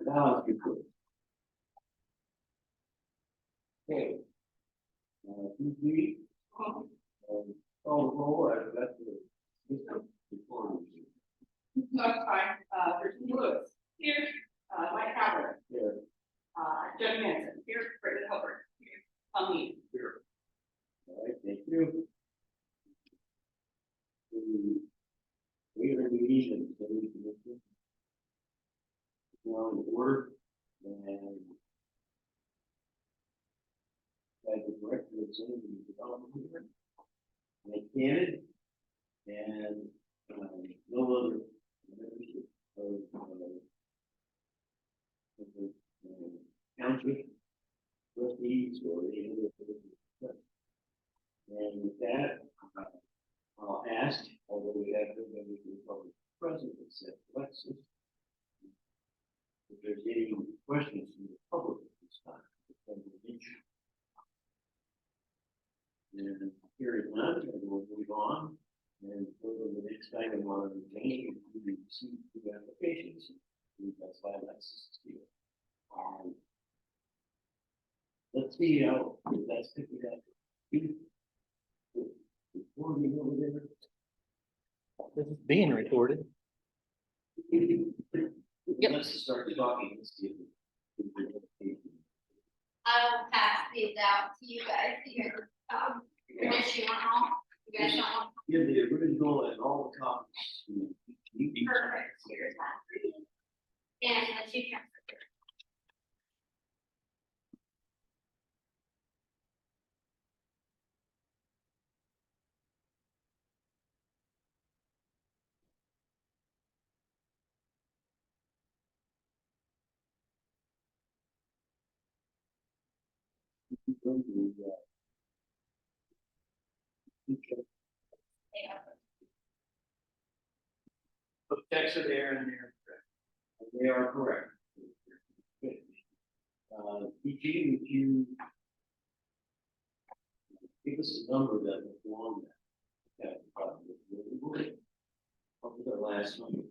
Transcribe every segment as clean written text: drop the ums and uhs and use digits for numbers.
Now it's good. Okay. PG. Call the roll, that's the. That's fine. Virginia Lewis. Here. Mike Howard. Here. Jody Manson. Here. Brittany Hubbard. Here. Me. Here. All right, thank you. We are meeting and on the work and as the director of zoning development here, Mike Cannon, and no other members of the township trustees or any other. And with that, I'll ask, although we have no members of the public present, except Alexis, if there's any questions from the public at this time. And hearing none, we'll move on and go to the next item on the agenda. We received two applications. That's by Alexis Steele. Let's see how that's picking up. Recording over there. This is being recorded. Let's start talking. Let's see if I will pass these out to you guys here. Unless you want all, you guys don't want. give the original and all the copies. Perfect. Here's that. And the two transfers. Both checks are there and there. They are correct. PG, would you give us a number that was along that? What was our last one?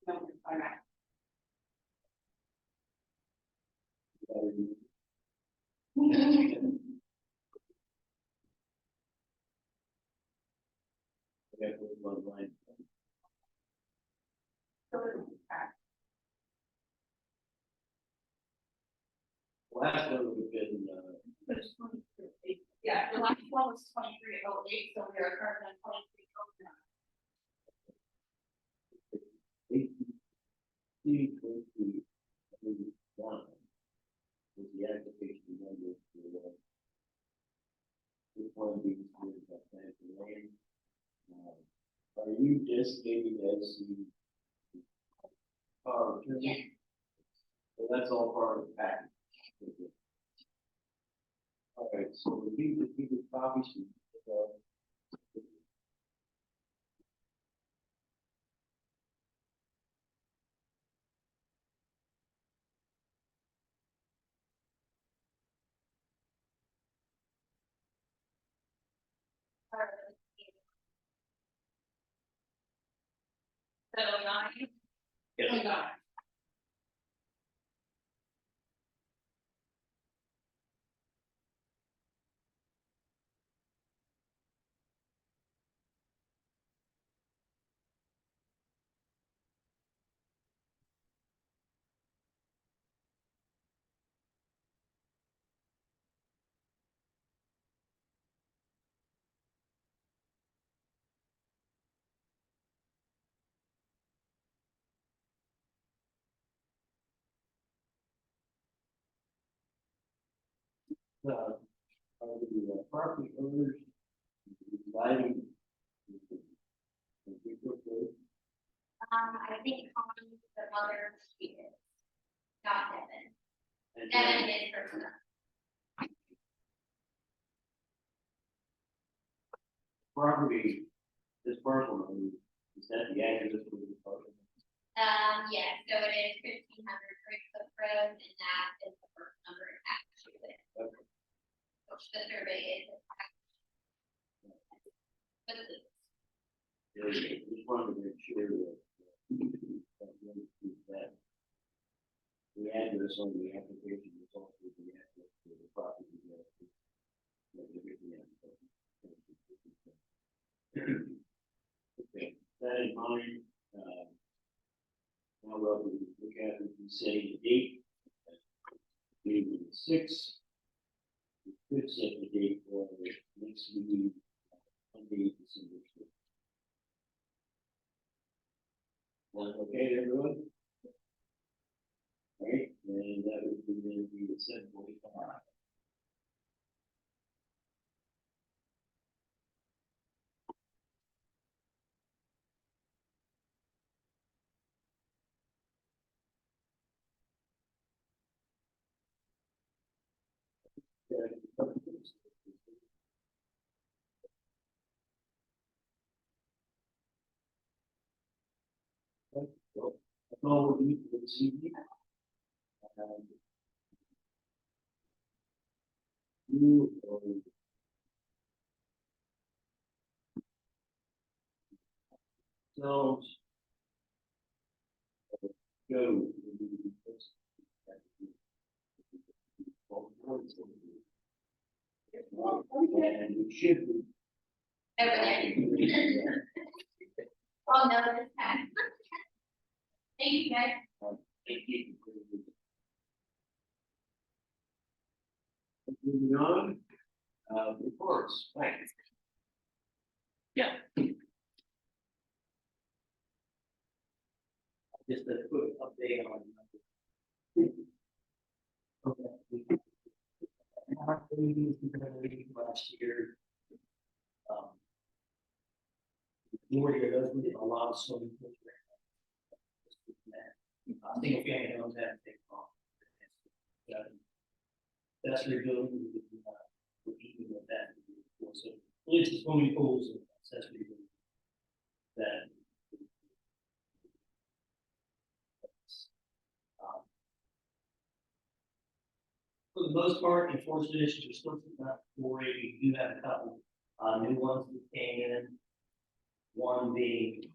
All right. Last one would have been, Yeah, the last one was 2308, so we are currently on 1821 was the application number for this one being submitted by Planning Lane. Are you designated as the power of attorney? Yes. So that's all part of the package. All right, so we need copies. Yes. Are the property owners dividing? I think Connie, the mother, she is. Not Devin. And Devin is her son. property, this parcel, is that the address for the parcel? Yes, so it is 1500 Creekcliff Road, and that is the first number attached to it. Okay. Which the survey is attached. But Just wanted to make sure that That the address on the application is also the address to the property. Okay, that in mind, now we'll look at it and setting the date. Maybe 6. We could set the date for the next meeting, Monday, December 6th. Well, okay, everyone? Right, and that would be then be at 7:45. Well, that's all we need for this evening. You or so go. And we should be. Everybody. Oh, no, this time. Thank you, guys. Thank you. Moving on, reports, thanks. Just a quick update on. Okay. Last year. Majority of those, we did a lot of swimming pools. Single family homes have to take off. That's rebuilding, we're keeping with that. So, it's swimming pools and accessory buildings that. For the most part, enforcement issues are still not worried. We do have a couple, new ones that came in. One being,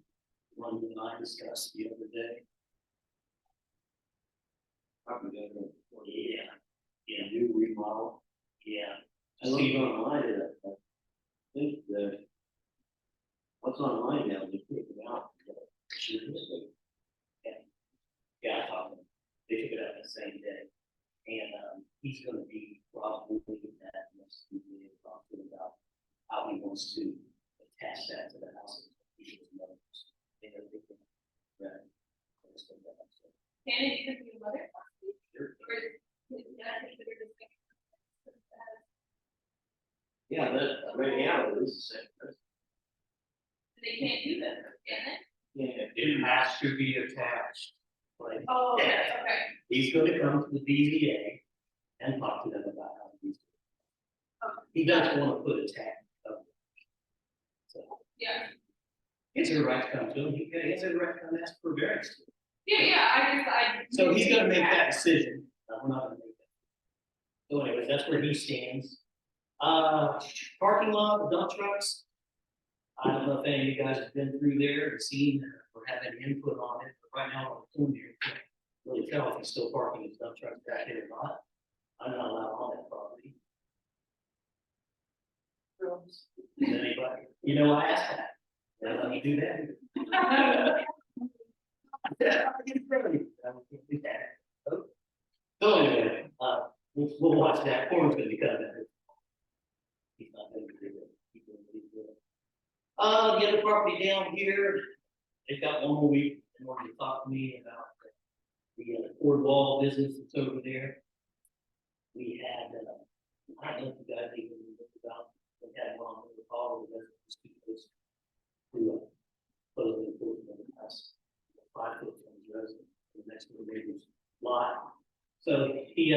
one that I discussed the other day. Probably got a Yeah, new remodel. yeah. I looked online, I think that what's online now, they take it out. Sure is. Yeah, I talked to him. They took it out the same day. And, he's gonna be probably looking at next week, talking about how he wants to attach that to the house. Right. Can it even be weather? Sure. Or is that considered a thing? Yeah, that, right now, it is the same. They can't do that, can they? Yeah, It has to be attached. Like, Oh, okay, okay. he's gonna come to the BZA and talk to them about how to use it. He doesn't wanna put a tag up. So, Yeah, it's a right to come to him, he has a right to come ask for variance. I. So he's gonna make that decision, we're not gonna make that. So anyways, that's where he stands. Parking lot, the dump trucks. I don't know if any of you guys have been through there and seen or have any input on it, but right now on the corner here, can't really tell if he's still parking his dump truck back there or not. I'm not allowed on that property. Is anybody, you know, I asked that, they let me do that. Yeah, I can't do that. So anyway, we'll watch that, corn's gonna be cut there. He's not gonna do it. He's gonna do it. The other property down here, they've got one more week in order to talk to me about the cord wall business that's over there. We had, I don't know if you guys even looked about, we had one on the call, the residents to close the enforcement of the house. 5 foot from his resident, the next door neighbor's lot. So he's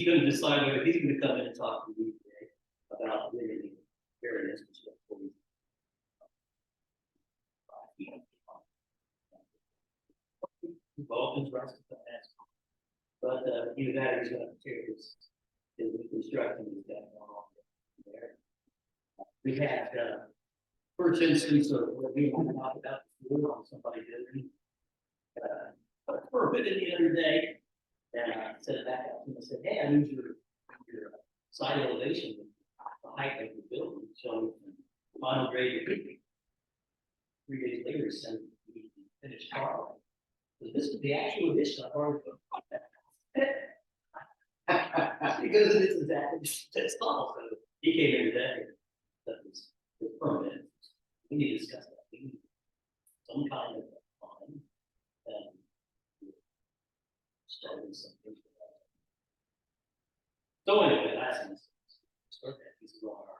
gonna decide whether he's gonna come in and talk to me today about limiting various respectfully. Involved in rights to ask. But either that or he's gonna tear his reconstruction he's got going on there. We had first instance of what we want to talk about before on somebody did. For a bit the other day, and I sent it back out to him and said, hey, I need your side elevation, the height of the building, so final grade. 3 days later, he sent me the finished car. So this is the actual addition I've already put. Because it is exactly, it's small, so he came in today, that was permanent. We need to discuss that, we need some kind of fine, and starting something. So anyway, that's in this, start that, this is all our.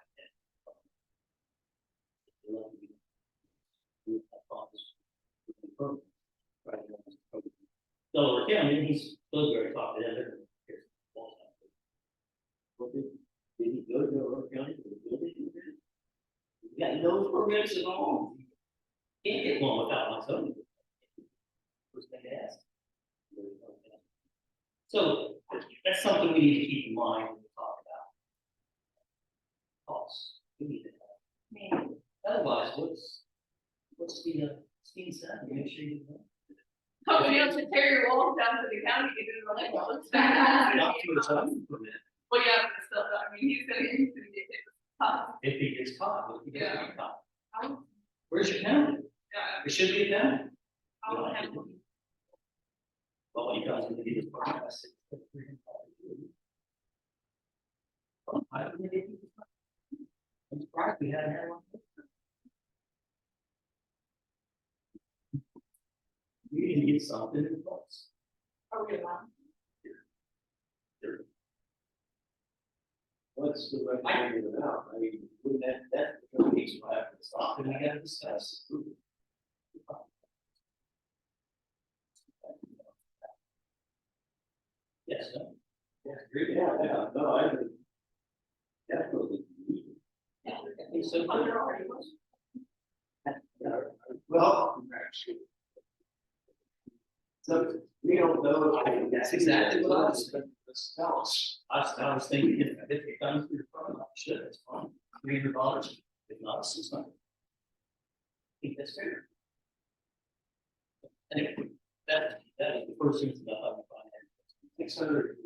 Delaware County, he's still very popular. Did he go to Delaware County for the building? You got no permits at all. Can't get one without my zoning. First thing to ask. So that's something we need to keep in mind when we talk about costs. We need to have. Otherwise, what's the scheme set? Make sure you know. Oh, you have to tear your walls down to the county, get it in the lake. Not to a zoning permit. Well, yeah, but still, I mean, he's gonna get hit with tough. If he gets caught, if he gets Yeah. caught. I'll- Where's your county? Yeah, It should be a county. I'll have. But when he comes in to get his permit, I said. I don't think I'm surprised we haven't had one. We need to get something in place. Are we allowed? What's the right way about? I mean, wouldn't that the case will have to stop, And we gotta discuss. Yes, no. Yeah, agree. Yeah, no, I would. Definitely. I think so. Under already. Well. So, we don't know. That's exactly what I was Tell us. I was thinking, if it comes through the front, I should, it's fine, $300, if not, $600. I think that's fair. Anyway, that is the first thing that I'm finding. 600.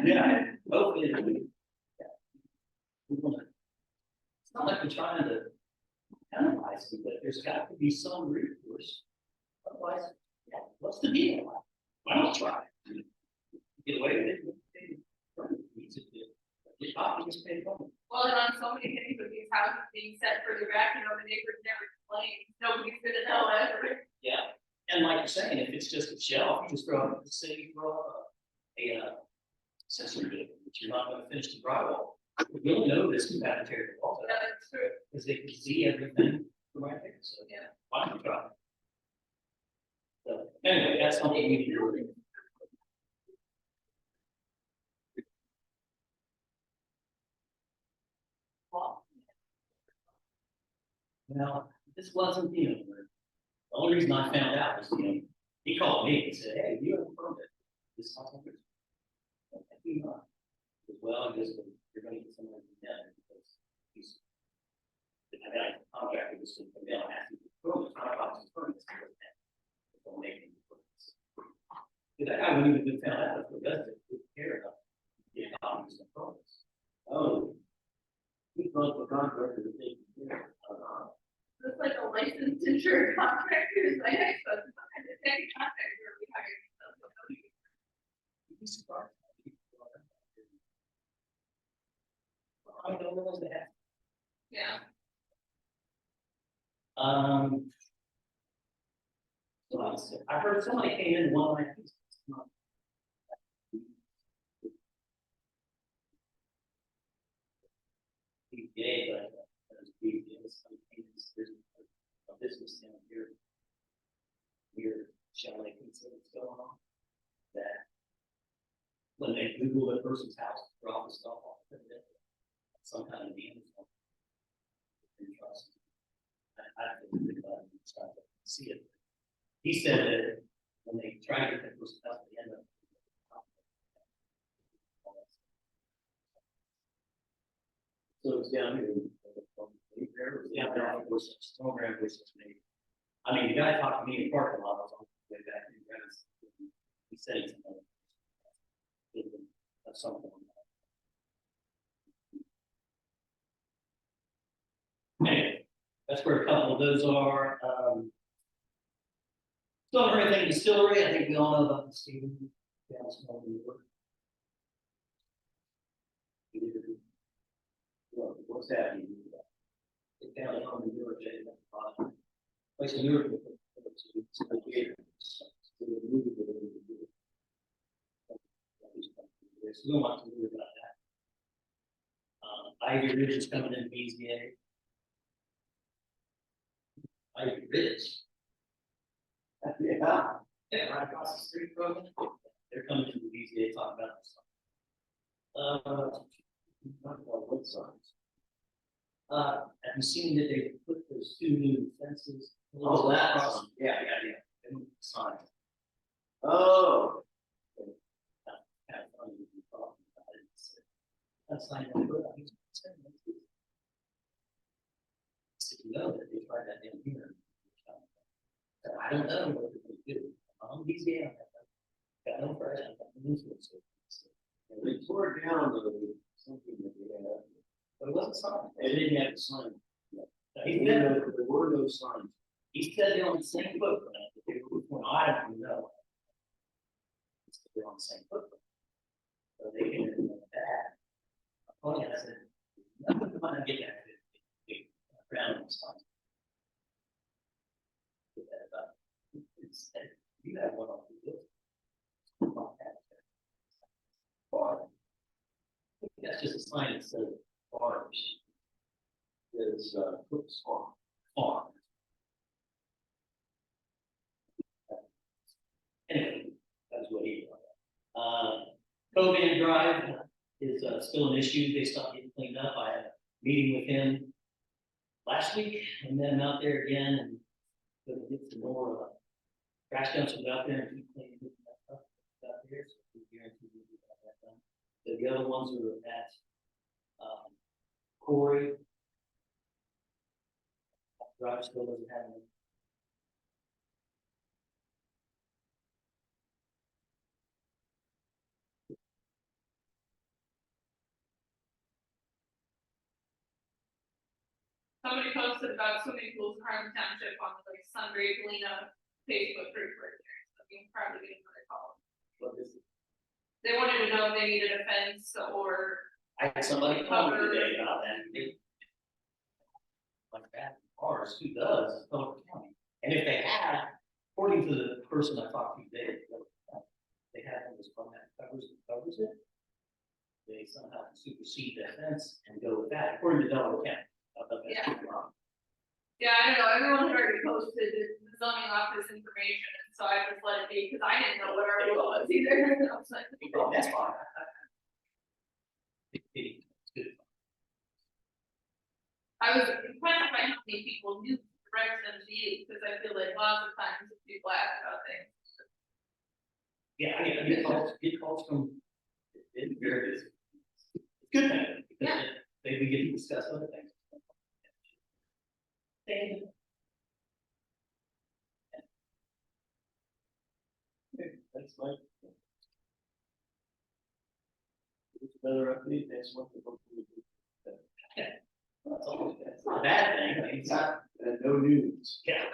Yeah, hopefully. Yeah. We wanna- It's not like we're trying to penalize them, but there's got to be some recourse. Otherwise, yeah, what's the deal? Why not try? Get away with it. Get caught, you just pay for it. Well, and on so many things with these houses being set further back, you know, the neighbors never complain, nobody's gonna know ever. Yeah, and like you're saying, if it's just a shelf, you just throw it in the city, throw accessory building, but you're not gonna finish the drywall. You'll know this is bad tear the walls Yeah, out, that's true. because they can see everything from right there, so Yeah. why don't you try? So, anyway, that's something we need to do. Well, this wasn't, the only reason I found out was, he called me and said, hey, you have a permit. This house. I do not. Well, I guess you're gonna get someone to do that because he's. I got a contractor this week, and they'll ask you for permits, permits. Don't make any permits. Because I wouldn't even found out if it doesn't, who cares about the economies and permits. Oh. We thought the contractor was taking care It's like a licensed insured contractor, is like, I suppose, it's any contractor we hire. You'd be surprised. I don't know that. Yeah. So I heard somebody came in one night. Yeah, but there's a business down here. Near Chalet, what's going on? That when they Google a person's house, drop the stuff off, some kind of name. I think about it, try to see it. He said that when they try to get that person out, they end up. So it's down here. Yeah, it was, Stormgrove was me. I mean, the guy talked to me in parking lot, I was on the way back, he said it's. Something. Anyway, that's where a couple of those are, Still everything distillery, I think we all know about the Stephen. What's that? It's down on the York, place in Europe. We don't want to worry about that. Ivy Ridge is coming in BZA. Ivy Ridge. Yeah, right across the street from it. They're coming to the BZA talking about this. What signs? Have you seen that they put those two new fences? Oh, that across? one. Yeah. Signs. Oh. Have fun with you talking about it. That's like, you know that they tried that down here. I don't know what they're going to do. BZA, got no pressure. They tore down something that they had. But it wasn't signed. They didn't have a sign. There were no signs. He said they're on the same footprint. I don't even know. They're on the same footprint. So they can do that. Oh, yeah, I said, I'm gonna get that. Ground on sign. You have one on the bill. Bar. That's just a sign that says bars. Is Cook's Farm. Farm. Anyway, that's what he wanted. Covan Drive is still an issue. They stopped getting cleaned up. I had a meeting with him last week, and then I'm out there again and gonna get some more trash dumpsters out there and keep cleaning that up out there. So we guarantee we'll get that done. So the other ones are at Corey. Drive still doesn't have any. Somebody posted about swimming pools in Harlem Township on like Sunbury Galena Facebook group right there, so you can probably get another call. What is it? They wanted to know if they needed a fence or, I had somebody call me today about that. Like that, ours, who does, Phillip County. And if they have, according to the person I talked to today, they have one that's from that covers it. They somehow supersede that fence and go with that, according to Delaware County. I thought that's Yeah. wrong. yeah, I don't know, everyone had already posted the zoning office information, and so I just let it be, because I didn't know what our rule was either. I was like, Oh, that's fine. It's good. I was impressed by how many people knew to direct them to you, because I feel like lots of times people ask about things. Yeah, I get calls from, it's very busy. It's a good thing, because they we get to discuss other things. Thank you. Okay, that's fine. It's another update next month. It's not a bad thing, I mean, it's not, No news. yeah.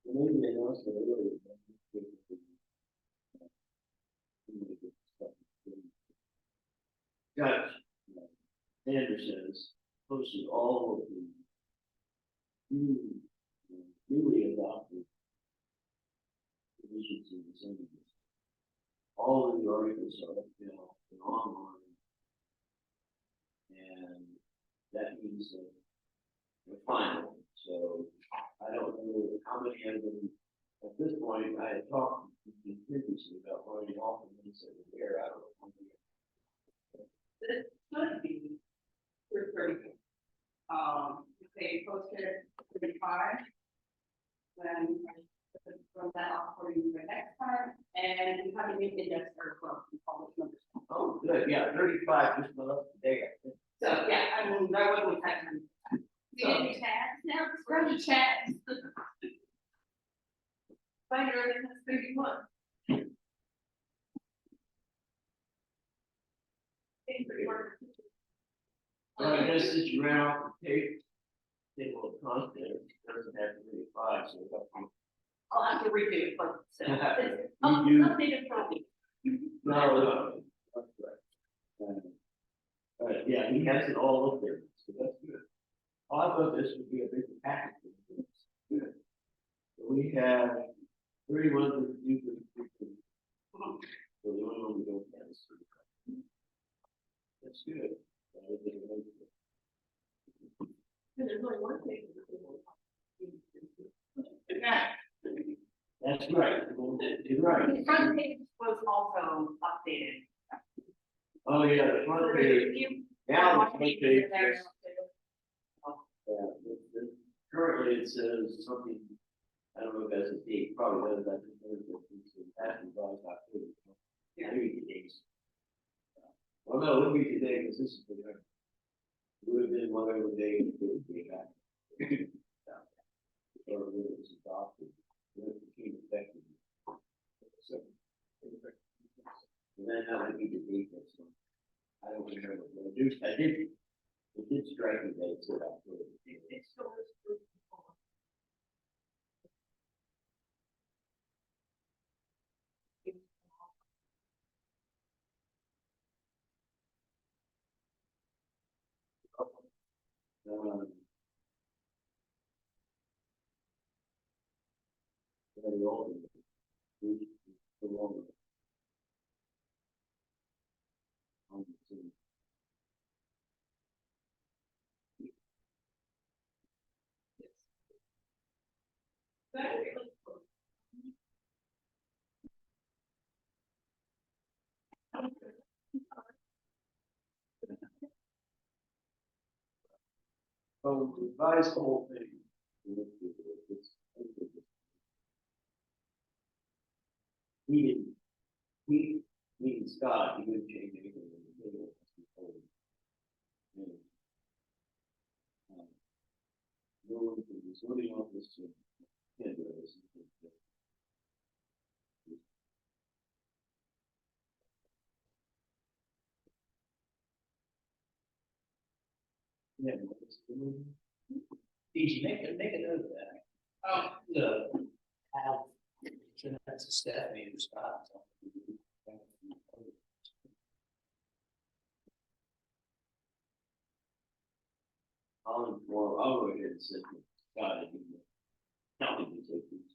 Maybe announced it earlier. Judge Anderson's posted all of the newly adopted provisions in the Senate. All of the articles are up, and online. And that means that they're final. So I don't know how many of them, at this point, I had talked to you previously about writing off the ones that were there. I don't know. This should be for 30. They posted 35. Then from that off for you the next time, and we have I mean, we index our club and publish numbers. Oh, good, yeah, 35 just went up today, I think. So, yeah, I mean, I wasn't texting. You get any tabs now, it's running tabs. Find your other 31. Well, I guess since you ran off the tape, table of contents, it doesn't have 35, so it's up to I'll have to redo it, but. you. Oh, You do. updated copy. No. That's right. Yeah, he has it all up there, so that's good. Oh, I thought this would be a big package. Good. So we have 31 to do. So the only one we don't have is 35. That's good. That is a good. There's only one thing. That's right. You're right. The front page was also updated. Oh, yeah, the front page. Now the front page is, currently it says something, I don't know if that's a date, probably does, that's revised October. Yeah. Maybe the dates. Well, no, it'll be today, because this is the, it would have been whatever day it would be back. Or it was adopted, when it became effective. So. And then that would be the date that's on. I don't remember, but I did, it did strike me that it's about. It's still is. Very old. The longer. So revise the whole thing. He didn't, he and Scott, he didn't change anything in the middle. No one from the zoning office to. Yeah. Easy, make a note of that. Oh. The, how, so that's a Stephanie who stopped. I'll go ahead and send it. Scott, if you know. Tell me to take these.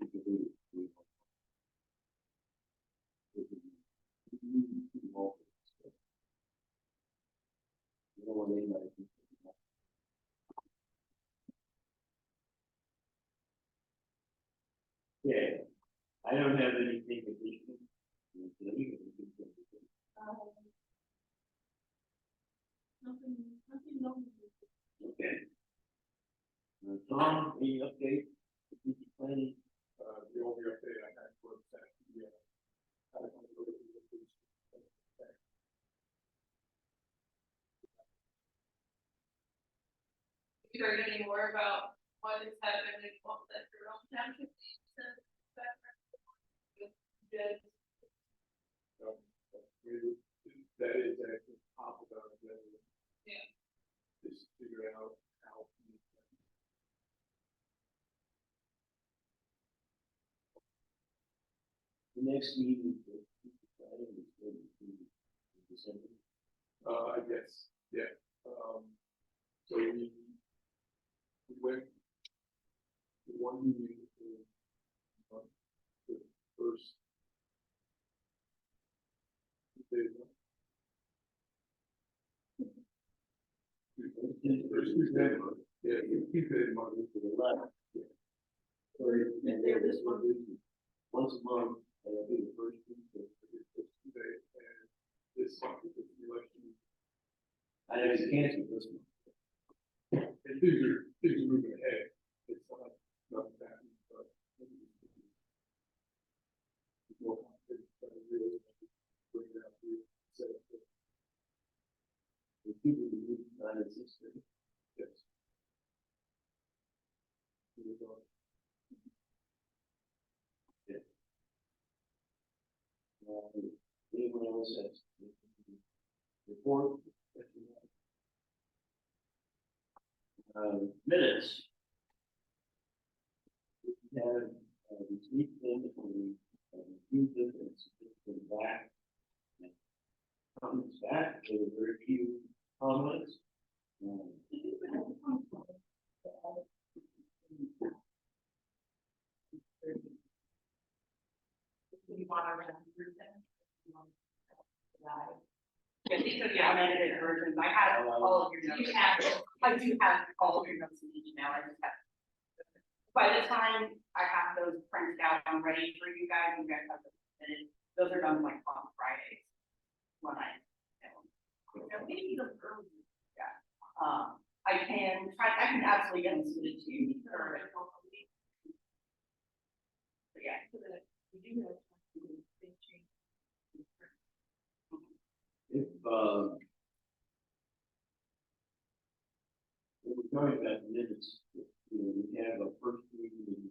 You can do it. You don't want anybody to. Yeah, I don't have anything additional. Okay. Tom, any update? Planning? The only update I had was that, You heard any more about what is happening in what that your own township needs to Judge. that is actually top about that. Yeah. Just figure out how. The next meeting. In December. I guess, yeah, so we went. The one meeting, the first. Yeah, Tuesday, Monday to the left. And there, this one, once a month, it'll be the first Tuesday. Tuesday, and this month is the election. I know it's canceled this month. And things are moving ahead. It's not that, but. at 6:30. Yes. Here we go. Yeah. Anyone else has report? Minutes. We have, received them, we reviewed them, and submitted them back. And comments back, there were very few comments. You want to run through them? Yeah, these are the unedited versions. I have all of your notes. I do have all of your notes in the email. I just have. By the time I have those printed out and ready for you guys have them submitted. Those are done like on Fridays. When I. Maybe the early. Yeah. I can absolutely get them submitted to you. But yeah. We do have. If, when we're talking about minutes, we have a first reading,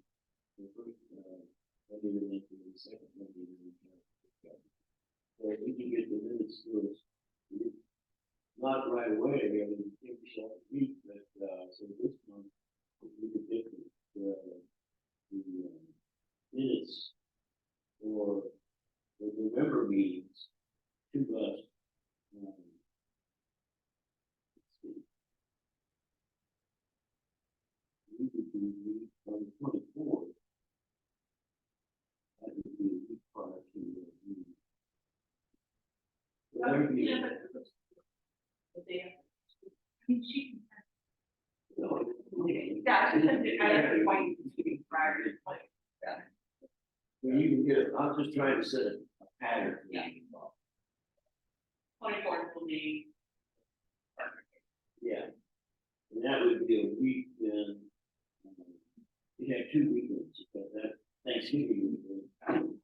and the first, Monday, and the second Monday. So we can get the minutes to us, not right away, I mean, we shall week, but, so this month, we could get the minutes for the November meetings to us. Let's see. We could do the on the 24th. That would be a week prior to the meeting. Whatever you- No, Yeah, I just did, I have to point to be prior to like, well, you can get it, I'm just trying to set a pattern. Yeah. 24th will be. Yeah. And that would be a week then. We have 2 weekends, but that Thanksgiving weekend. And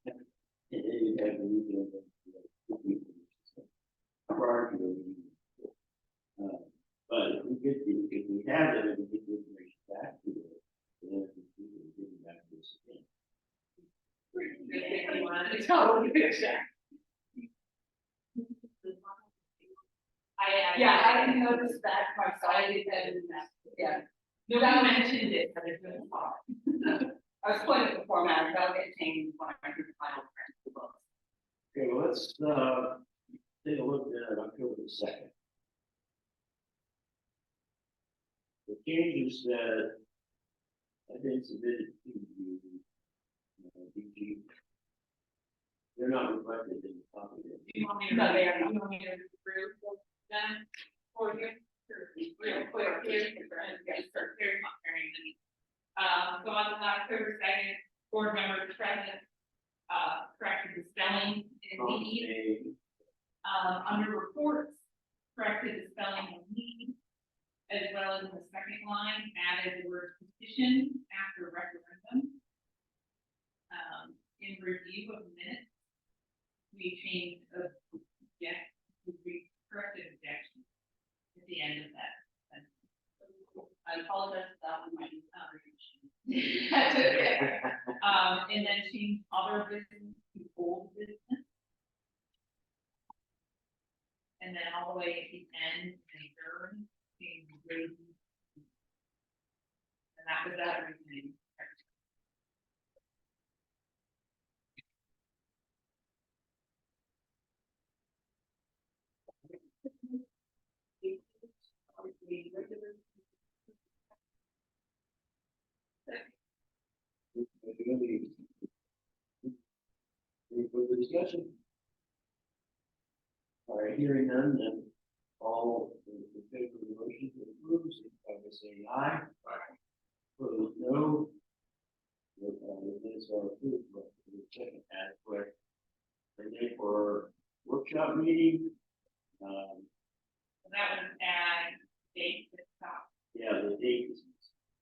then you have the weekend of the weekend. Prior to the meeting. But if we have them, and we get the information back to it, then we can give it back to us again. It's totally exact. Yeah, I didn't notice that myself. I didn't, yeah. Nobody mentioned it, but it's been hard. I was putting the format, that'll get changed when I do the final print of the books. Okay, well, let's, take a look at October the 2nd. The changes that have been submitted to the, DG, they're not reflected in the copy. Do you want me to, No, they are not. you want me to approve them for you? Real quick, here's the, here's my hearing. So on October 2nd, board members present, corrected the spelling in need. Under reports, corrected the spelling of need, as well as in the second line, added the word petition after referendum. In review of minutes, we changed yes, we corrected objection at the end of that sentence. I apologize for that one, my conversation. That's okay. And then change other business to old business. And then all the way at the end, and adjourn, change raising. And that was everything. Any further discussion? All right, hearing none, then all in favor of the motion to approve, signify by saying aye. Opposed, no. The minutes are approved, but the second adequate. And then for workshop meeting, And that was add date at the top, yeah, the date is.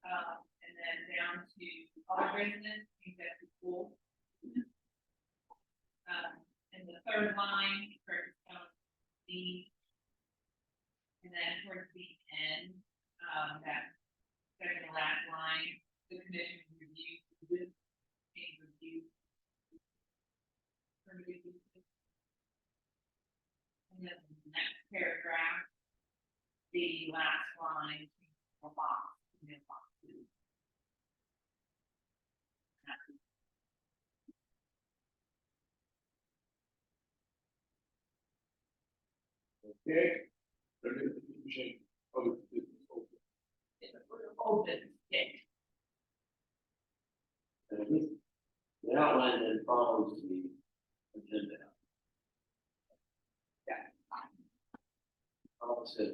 and then down to other business, executive school. And the third line, correct, the, and then towards the end. Okay, There is a confusion of the business open. Open, yeah. and the outline then follows the agenda. Yeah. I'll say,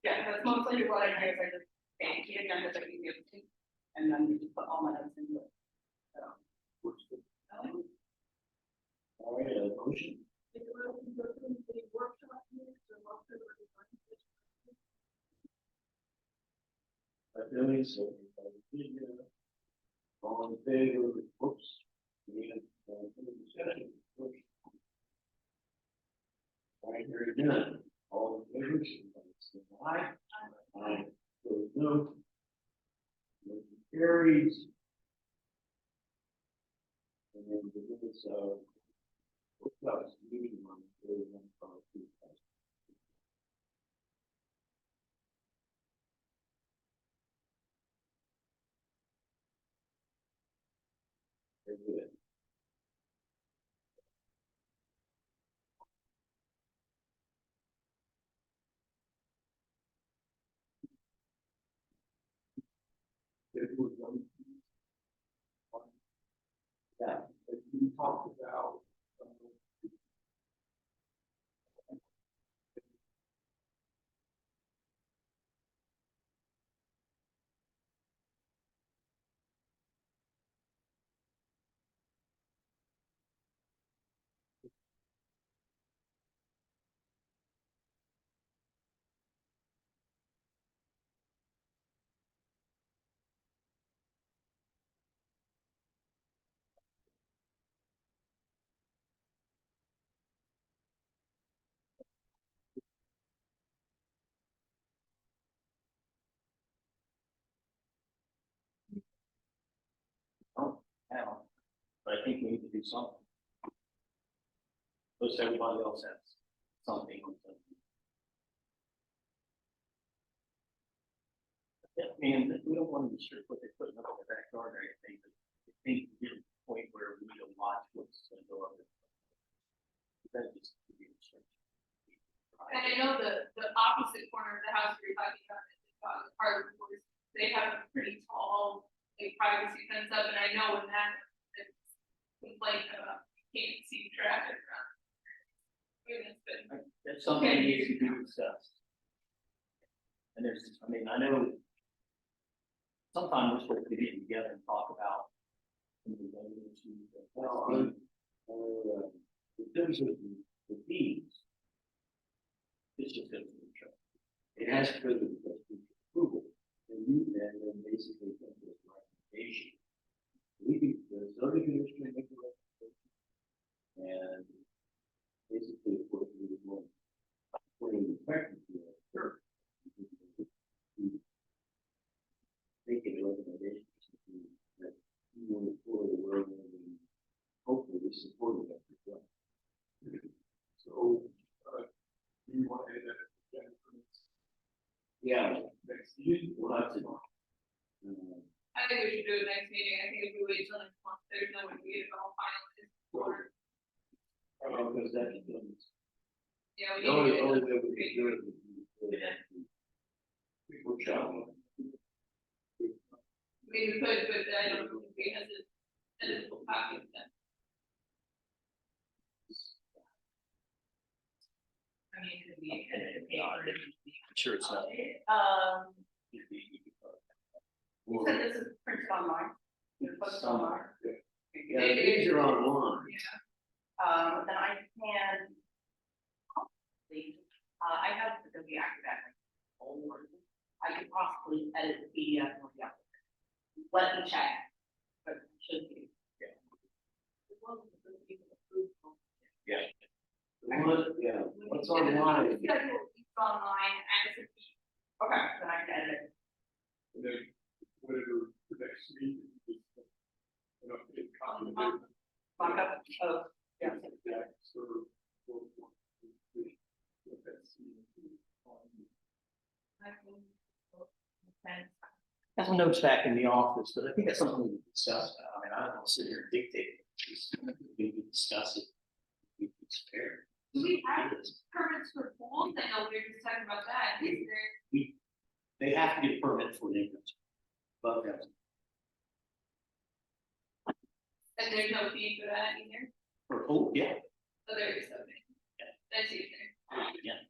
Yeah, that's mostly what I do, is I just take the agenda that you give to, and then we just put all my notes into it. So. all right, a motion. By doing so, all in favor, whoops. We have, discussion. All right, very good. All in favor, say aye. Aye. Those no. Motion carries. And then the minutes of. What's up, meeting on the 31st. Very good. It was, Yeah. we talked about, Oh, now, but I think we need to do something. Looks everybody else has something on something. Yeah, and we don't want to restrict what they're putting up in the backyard or anything, but I think we get to the point where we need to watch what's going to go up. That just to be restricted. And I know the opposite corner of the house you're talking about, is part of the forest, they have a pretty tall, like, privacy fence up, and I know when that, it's complaint about, you can't see traffic around. Goodness, but That's something that needs to be discussed. And there's, I mean, I know sometimes we're supposed to get together and talk about some of the other issues. Well, in terms of the fees, It's just going to be trouble. it has to go to the trustees approval, and you then basically come to a recommendation. We can, the zoning commission make a recommendation, and basically, of course, we would want to put in effect to the church. Making a recommendation that you want to for the world and hopefully support it. so, you want to add that again for Yeah, next meeting? we'll have to. I think we should do it next meeting, I think if we wait till next month, there's no way we get it all finalized, or, Because that's. yeah, we The only need to. way we can do it would be workshop. I mean, we could, but I don't know if we have this editable copy of that. I mean, it could be a edited paper. I'm sure it's not. You said this is printed online. You posted online. Yeah, these are online. Yeah, Then I can. I have the Adobe Acrobat. I could possibly edit the PDF or the other. Let me check. But it should be. Yeah, what's online? Schedule it's online and it's a fee. Okay, then I can edit it. And then, whatever the next meeting is, you know, it copy of it. Mock up, oh, yeah. Yeah, so, we'll let that see. Have some notes back in the office, but I think that's something we can discuss. I mean, I don't want to sit here and dictate it. Just, we can discuss it. We can spare. Do we have permits for pools? about that, is there, They have to get a permit for the entrance. But that's and there's no fee for that either, for pool, yeah, so there is something. That's easier. yeah.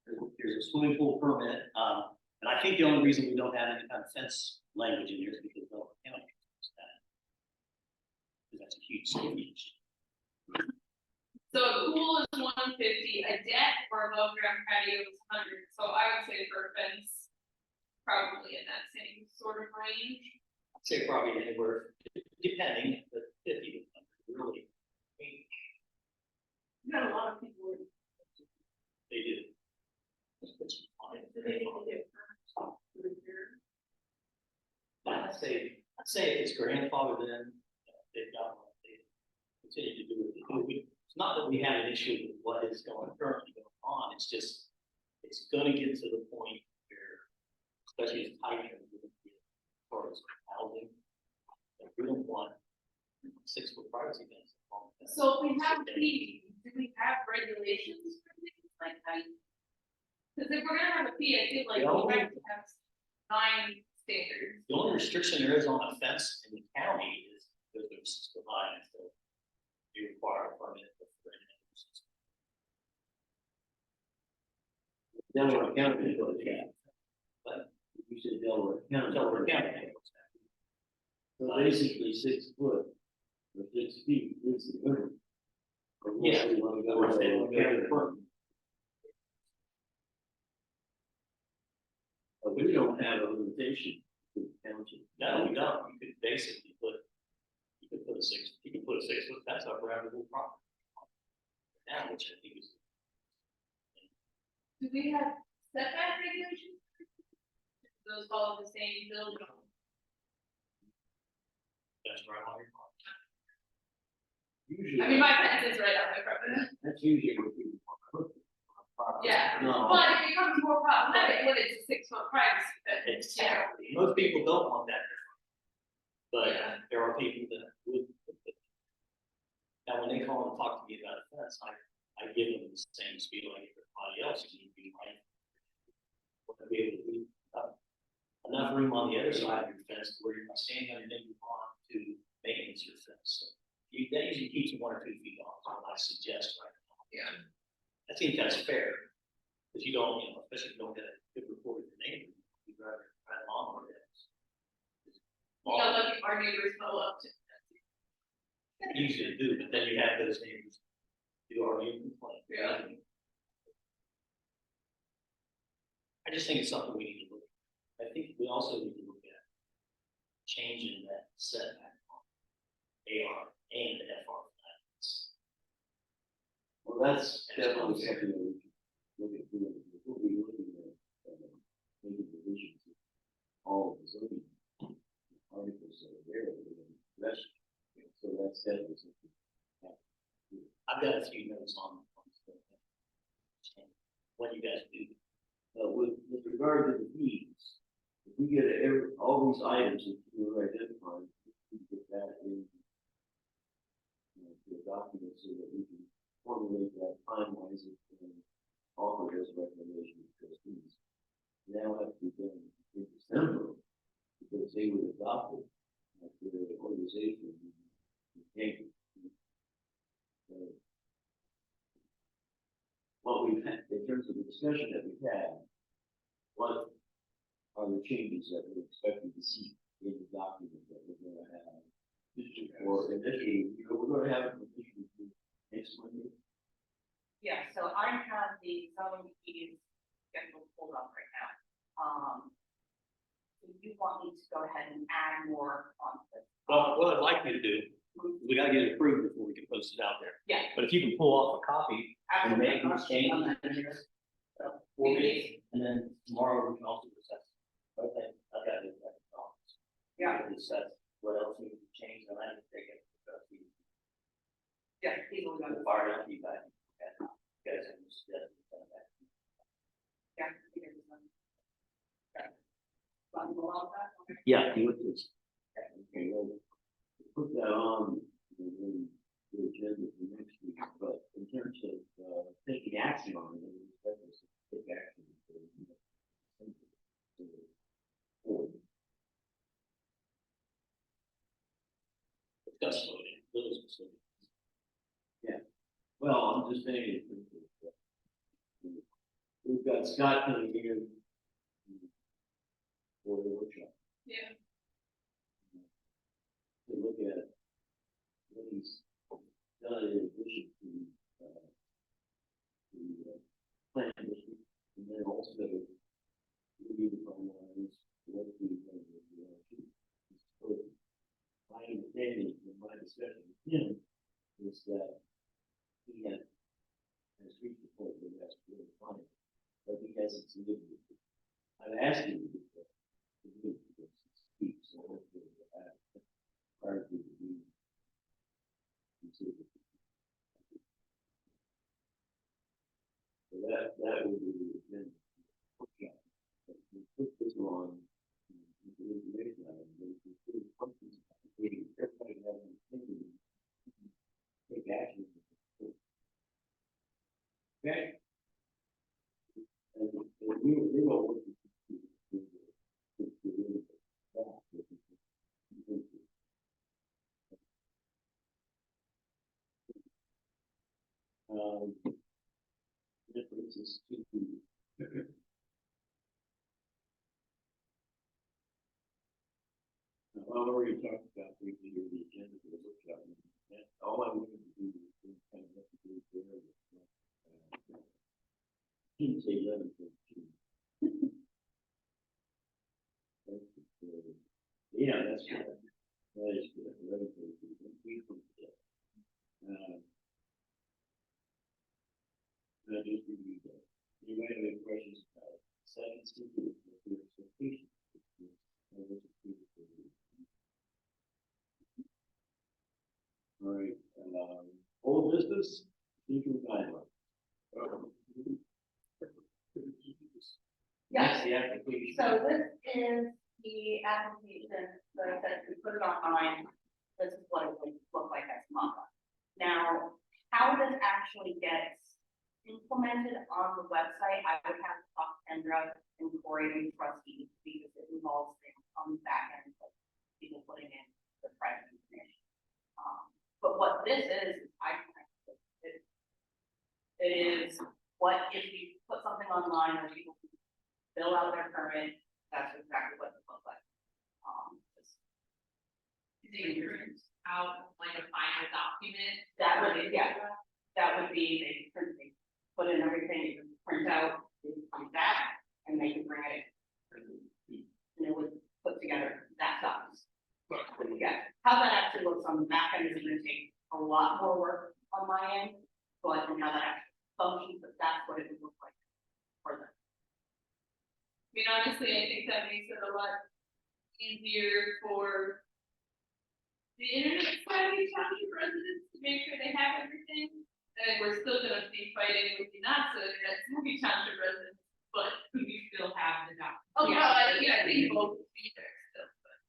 There's a swimming pool permit, and I think the only reason we don't have any kind of fence language in here is because Delaware County does that. Because that's a huge safety issue. So a pool is 150, a deck or above ground patio is 100, so I would say for a fence, probably in that same sort of range. I'd say probably anywhere, depending, but 50 to 100, really. I mean, You got a lot of people. they do. It's fine. I'd say if it's grandfathered in, they've got what they continue to do what they do. It's not that we have an issue with what is currently going on, it's just, it's gonna get to the point where, especially as tight as far as housing, that we don't want 6-foot privacy fence. So if we have fees, do we have regulations for things like that? Because if we're gonna have a fee, I feel like we have to have 9 standards. The only restriction there is on a fence in the county is that there's the line, so you require a permit for any. Delaware County, yeah. But You said Delaware County. Delaware County. So basically 6 foot, or 6 feet is the limit. Yeah. We want to go Or with if they don't the get it approved. But we don't have a limitation to the county. No, we don't. You could basically put a 6-foot fence up around the whole property. Now, which I think is. Do we have setback regulations? Those follow the same building. That's right on your property. Usually. I mean, my fence is right on my property. That's usually what people. Yeah. No. But it becomes more problematic when it's a 6-foot privacy fence. Exactly. Most people don't want that. But Yeah. there are people that would. Now, when they call and talk to me about a fence, I give them the same spiel I give everybody else, you need to be right. Want to be able to do, enough room on the other side of your fence where you're not standing on your neighbor's lawn to maintenance your fence. So that usually keeps them 1 or 2 feet off, is what I suggest right now. Yeah. I think that's fair, because you don't, especially if you don't get a good report of your neighbor, you'd rather try to lawn it. You know, like our neighbors mow up to. Usually do, but then you have those neighbors who are in complaint. Yeah. I just think it's something we need to look at. I think we also need to look at changing that setback on AR and FR plans. Well, that's definitely something that we should look at doing. We'll be looking at, making revisions of all of the zoning articles that are there, that are addressed. So that's definitely something. I've got a few notes on what you guys do. With regard to the fees, if we get all these items that you were identifying, we can get that in to a document so that we can formulate that, finalize it, and offer those recommendations to trustees. Now have to be done in December, because they would adopt it at their organization. What we've had, in terms of the discussion that we've had, what are the changes that we're expecting to see in the document that we're gonna have? Or initially, we're gonna have a completion next Monday. Yeah, so I have the zoning fees scheduled pulled up right now. Do you want me to go ahead and add more on this? Well, what I'd like you to do, we gotta get it approved before we can post it out there. Yeah. But if you can pull off a copy and make these changes in here for me, and then tomorrow we can also discuss. Okay, I've got it. Yeah. Discuss what else we can change, and I can take it. Yeah, these will go. Fire up feedback. Guys, I'm just. Yeah. Want to go along with that? Okay. Yeah, do it, please. Okay, well, put that on the agenda for next week, but in terms of taking action on it, we expect us to take action for those facilities. Yeah, well, I'm just saying. We've got Scott coming here. For the workshop, Yeah. to look at what he's done in addition to, plan district, and then also review the finalize what we want to do. So, my understanding from my discussion with him is that he has reached the point where he has to really find it, but he hasn't submitted it. I've asked him to do that. To do it because it's cheap, so hopefully we'll have it prior to the meeting. Consider it. So that would be the agenda. Workshop. But we put this on. The information item, but we put it functions. Everybody has an opinion. Take action. Okay. And we will work with that brings us to I've already talked about briefly here the agenda for the workshop. And all I wanted to do is kind of what to do there. Tuesday, 11:15. Yeah, that's good. That is good. 11:15. I just reviewed that. You might have any questions about it. Second, simply, your expectations. All right, old business, future guidelines. Yes. The application. So this is the application that I said we put it online. This is what it would look like as month. Now, how this actually gets implemented on the website, I would have to talk to Kendra and Corey and trustees because it involves things on the back end of people putting in the private information. But what this is, it is what if you put something online or people fill out their permit, that's exactly what it looks like. They print out like a final document. That would, yeah, that would be, they put in everything, you can print out, like that, and they can bring it. And it would put together that docs. Yeah, how that actually looks on the back end is gonna take a lot more work on my end, so I can how that actually functions, but that's what it would look like for them. I mean, honestly, I think that makes it a lot easier for the internet savvy township residents to make sure they have everything. And we're still gonna be fighting with the not so internet savvy township residents, but we still have the document. Oh, Yeah. yeah, I think both would be there still, but.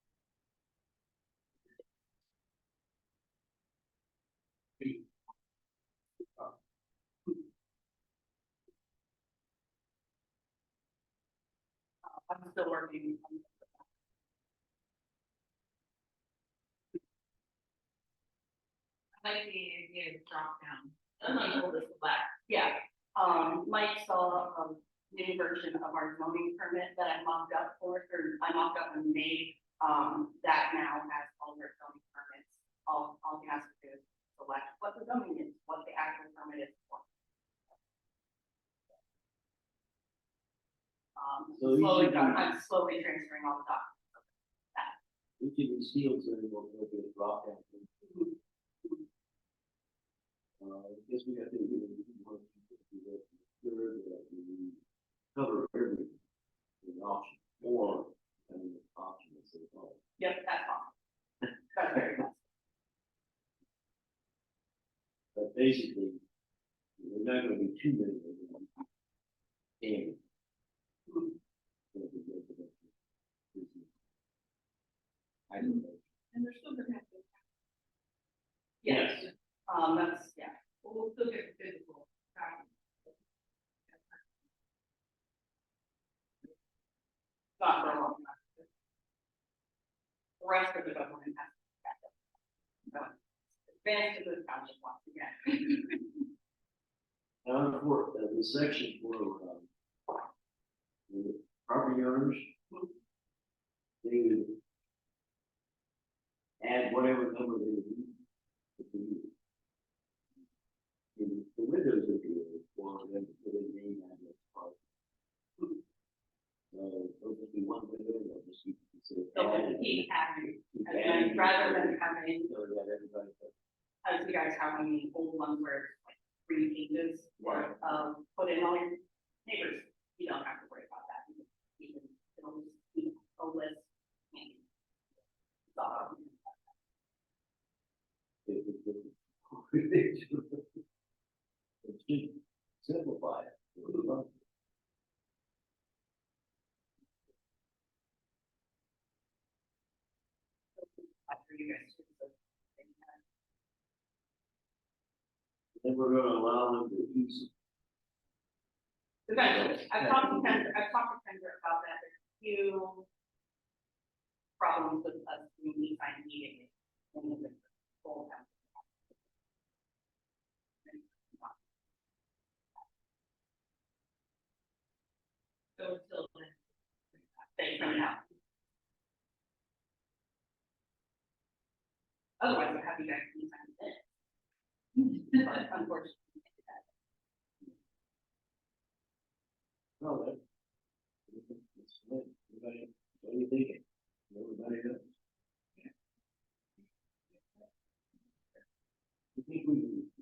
I'm still working on I like the idea of drop down. people to select. Yeah, Mike saw a new version of our zoning permit that I mocked up for, or I mocked up and made, that now has all their zoning permits. All he has to do is select what the zoning is, what the actual permit is for. So each of I'm slowly transferring all the documents. Each of these fields are will go to a drop down. I guess we have to do that we cover every option or option that's involved. Yep, that's fine. That's very nice. But basically, we're not gonna be too many of them. And I don't know. And they're still gonna have to. Yes, that's, yeah. We'll still get physical. Not for a long time. The rest of the government has. Advance to the township once again. Now, for, the section for, the property owners. They would add whatever number they need. The windows would be for them to put in name address. Those would be one window, they'll just keep. So we'll keep having, and then rather than having, So that everybody. as you guys have on the old ones where it's like 3 pages or, put in all your neighbors, you don't have to worry about that. You can, it'll just keep a list. So, It should simplify it. for you guys to. Then we're gonna allow them to use. Eventually, I've talked to Kendra about that, there's a few problems with us when we find meeting. And then the full council. So until then. They come out. Otherwise, I'll have you guys anytime then. But unfortunately. No, that. It's good. Everybody, what do you think? Everybody knows. You think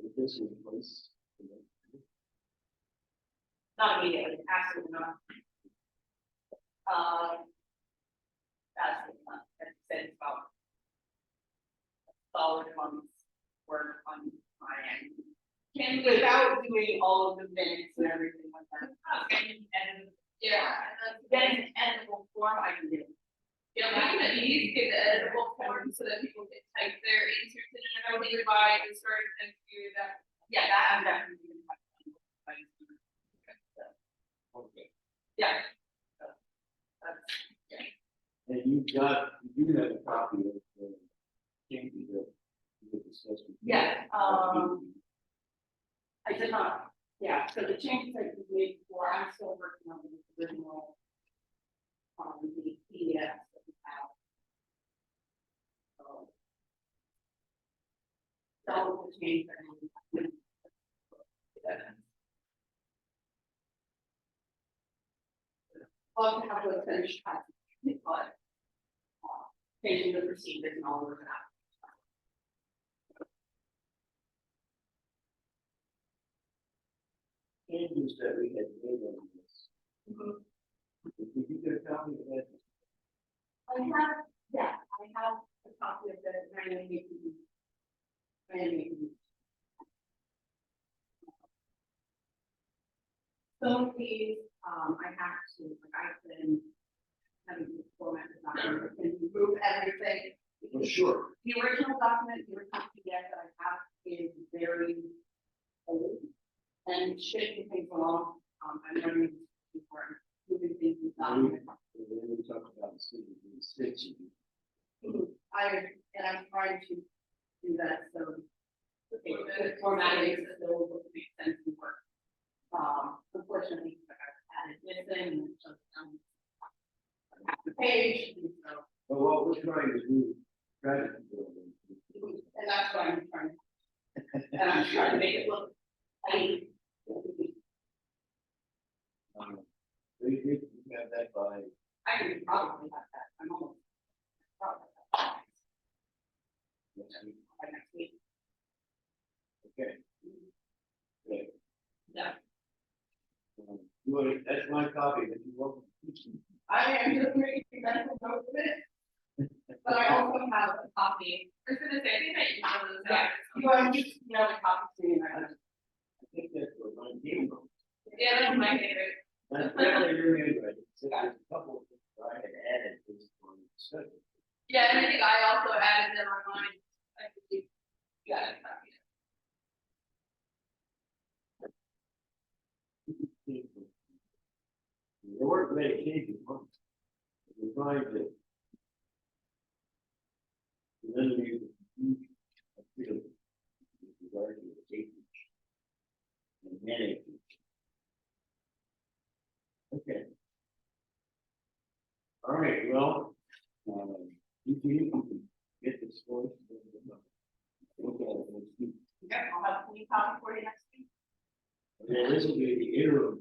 if this was in place? Not immediately, absolutely not. Absolutely not, as I said, it's about solid months work on my end. And without doing all of the minutes and everything like that. Yeah, then editable form I can do. Yeah, we can at least get the editable form so that people can type their answers in and everything by and start and do that. Yeah, that I'm definitely gonna have to do. Okay. Yeah. That's, And you do have a copy of the changes that we discussed. yeah, I did not, yeah, so the changes that you made before, I'm still working on the original. The PDFs that we have. So. Some of the changes that we. Well, to have those finished, but. Changing the procedures and all of that. Changes that we had made on this. Did you get a copy of that? I have, yeah, I have a copy of the brand new. Some of these, I have to, like, I've been having to format the document and remove everything. For sure. The original document, the original PDF that I have is very old and shifting things along. I'm learning before moving things in the document. And then we talked about the city, the stitching. I'm trying to do that, so. The formatting still will make sense and work. Unfortunately, I've added missing, and so, half the page, and so, But what we're trying to do, and that's what I'm trying. And I'm trying to make it look. We have that by. I can probably have that, I'm almost. Probably have that by next week. Okay. Okay. Yeah. You want it, that's my copy, that you want. I am just making mental notes of it. But I also have a copy. I was gonna say, I think I emailed those Yeah. out. You want to just, a copy to me, right? I think that's what my name was. Yeah, that's my favorite. That's definitely your handwriting, so there's a couple of things I had added to this one discussion. Yeah, and I think I also added them on mine. I think you got it. There weren't many changes, huh? We're trying to. Eliminate the confusion. I'll have a clean copy for you next week. And then this will be the interim.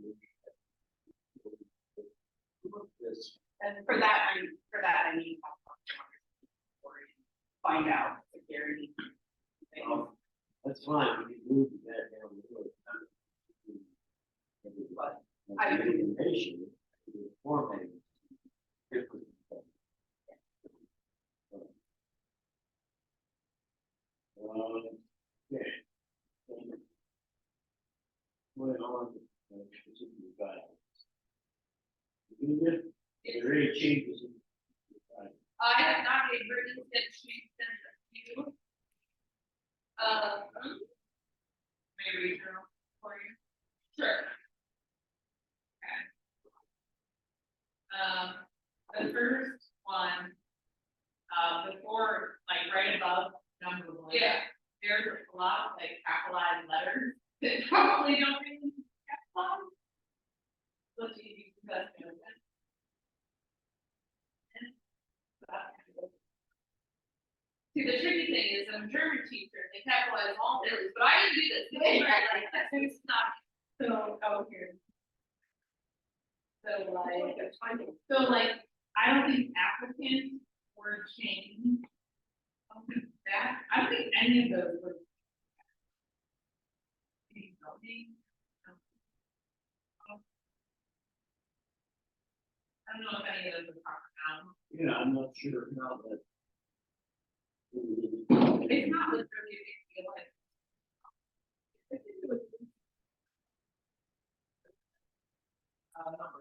This, And for that, I need. Find out if there is. that's fine, we can move that down the road. But But the information, the formatting. Different. Yeah. Moving on, specific guidelines. You did, is there any changes? I have not made written that she sent you. Maybe journal for you. Sure. Okay. The first one, before, like right above number one. Yeah. There's a lot of like capitalized letters that probably don't really capitalize. Let's see if you can best know that. See, the tricky thing is, I'm a German teacher, they capitalize all letters, but I didn't do this, they write like that, so it's not, so, oh, here. So like, I don't think applicant or change. Something like that, I don't think any of those would. Any zoning. I don't know if any of those are proper now. Yeah, I'm not sure now that. It's not literally a big deal, like.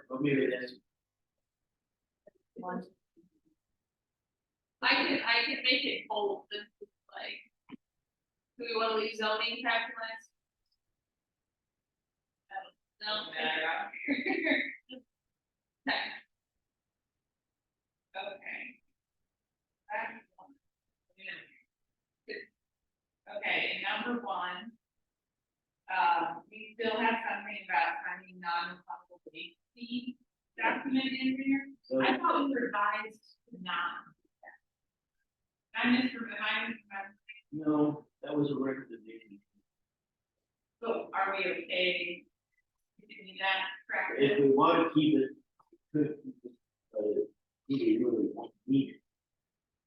Or maybe that's. One. I can make it bold, this is like. Do we wanna leave zoning capitalized? No. Okay. Okay. That's one. Okay, and number one. We still have something about signing non-refundable late fee document in here. So, I thought we revised to not. I misremembered. no, that was a recommendation. So are we okay? Doing that correct? If we want to keep it, could, we really want to keep it.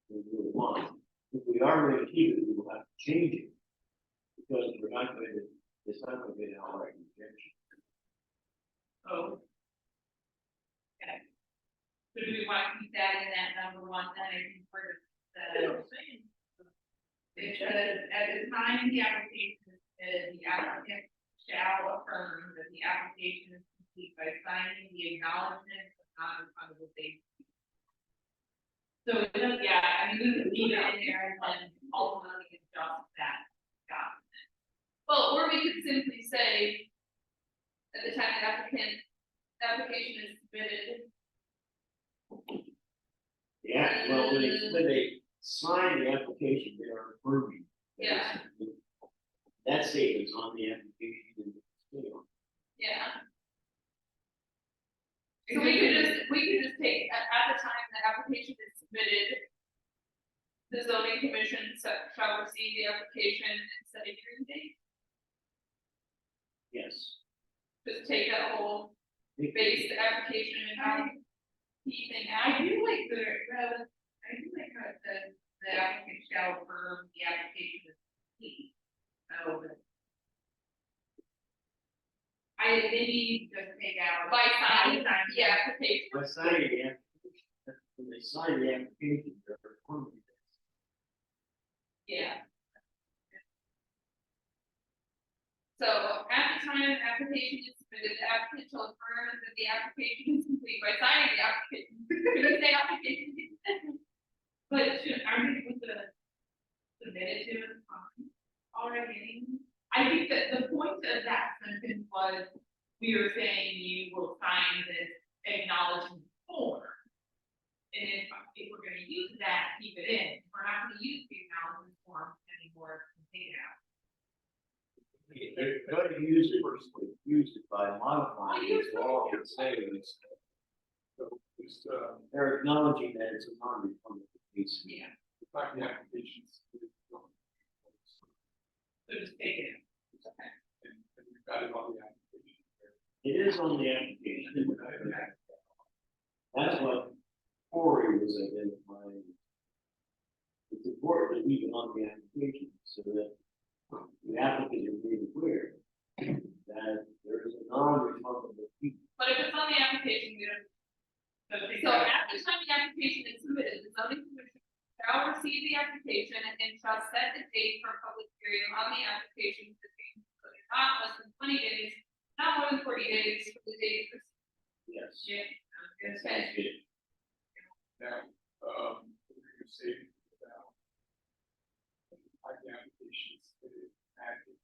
We really want. If we are going to keep it, we will have to change it. Because we're not going to, it's not going to be an outright rejection. Oh. Okay. So do we want to keep that in that number one, then I think for the. It says, at the time the application is, the applicant shall affirm that the application is complete by signing the acknowledgement of non-refundable late fee. So, yeah, I mean, we could leave it in there and then ultimately adjust that document. Well, or we could simply say, at the time the application is submitted. Yeah, well, when they sign the application, they are approving. Yeah. That statement's on the application. Yeah. So we could just take, at the time the application is submitted. The zoning commission shall receive the application and set a hearing date. Yes. Just take that whole base application and how key thing. I do like how it says the applicant shall affirm the application is complete. So. I maybe just take out by signing the application. By signing the application, when they sign the application, they're approving it. Yeah. So at the time an application is submitted, the applicant shall affirm that the application is complete by signing the application. Because the application is. But are we with the submitted to already? I think that the point of that sentence was, we were saying you will sign this acknowledgement form. And if we're gonna use that, keep it in. If we're not gonna use the acknowledgement form anymore, take it out. They're going to use it, use it by modifying this law and saying it's, So just, they're acknowledging that it's a non-refundable piece. Yeah. the fact the applications. So just take it out. is on the application. That's what Corey was identifying. It's important to leave it on the application so that the applicant is made aware that there is a non-refundable fee. But if it's on the application, we don't. So at the time the application is submitted, the zoning commission shall receive the application and shall set the date for a public hearing on the application to be not less than 20 days, not more than 40 days from the date of. Yes. Yeah. That sounds good. Now, we're gonna say about like the applications, active,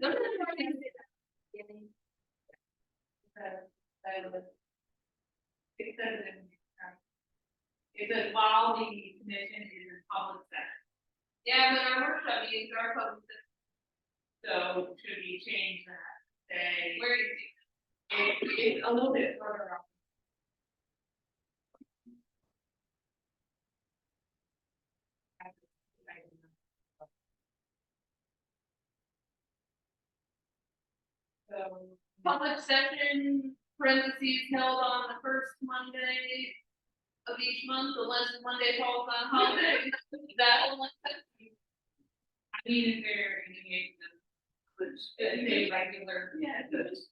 Those are the things that. It says it says while the commission is in public session. Yeah, but our workshop meetings are public session. So should we change that? Say. Where is it? It's a little bit further up. So, public session, parentheses held on the first Monday of each month, unless Monday falls on holiday, that one. I mean, if they're indicating them, which is a regular. Yeah. That's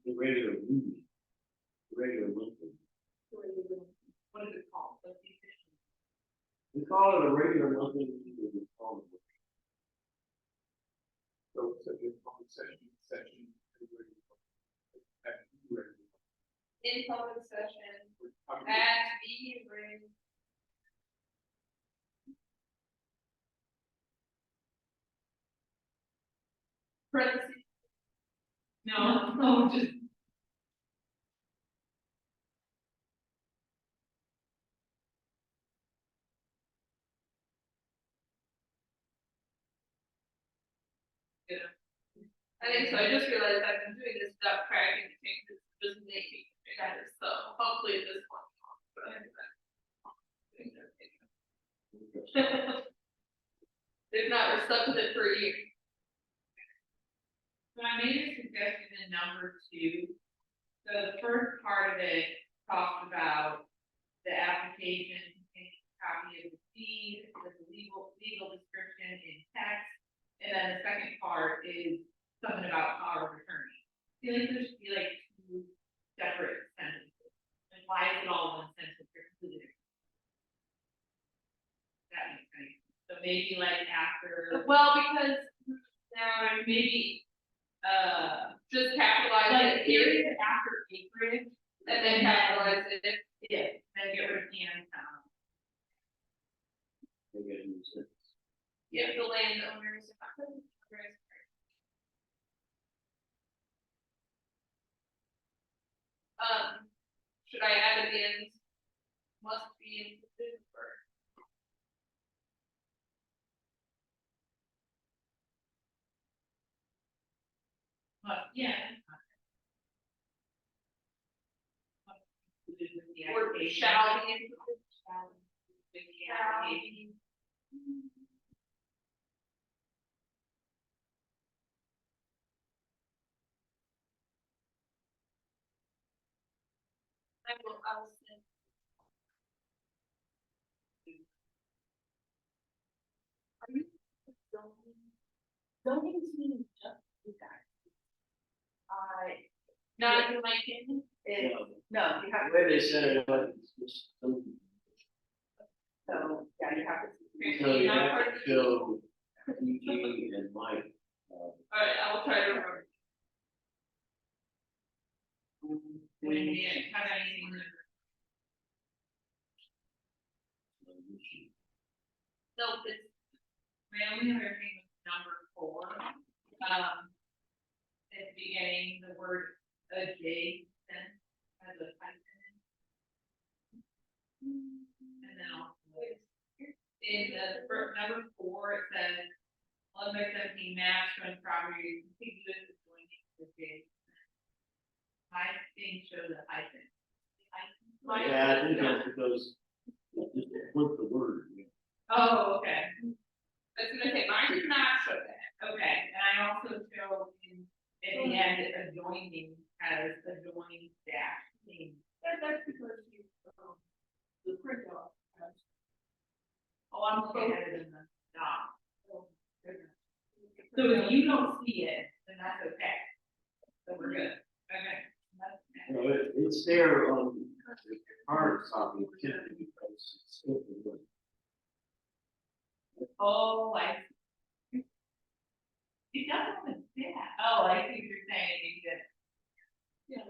the regular meeting. Regular monthly. What is it called? What's the official? We call it a regular monthly meeting. We call it. so the public session. In public session, at the ring. Parentheses. No, just. Yeah. I think so, I just realized I've been doing this without tracking the changes, just making it better, so hopefully this one. If not, we're stuck with it for a year. So I made a suggestion in number 2. So the first part of it talks about the application, containing a copy of the deed, with the legal description in text. And then the second part is something about power of attorney. I feel like there should be like 2 separate sentences. And why is it all one sentence? That makes sense. So maybe like after. Well, because now maybe just capitalize it period after acreage and then capitalize it if, then get rid of and They get a new sentence. If the landowners. Should I add at the end? Must be included for. Yeah. Or shall be included. Shall be. I will send. Are you Zoning means just you guys. not in my opinion? No, you have. The way they set it up, it's just something. So, yeah, you have to. So you have to show DG and Mike. Alright, I will try to remember. When we have anything. So this, my only other thing was number 4. At the beginning, the word adjacent has a hyphen. And then also in the number 4, it says 11/17 maps showing property contiguous with going into adjacent. My thing shows a hyphen. Yeah, I think that's because just flip the word. Oh, okay. I was gonna say, mine does not show that. finding has adjoining dash name. That's because you, the print off has. Oh, I'm looking at it in the doc. So if you don't see it, then that's okay. So we're good. Okay. You know, it's there on the hard copy, typically because it's still the book. Oh, I. It doesn't say that. Oh, I see what you're saying, you did. Yeah,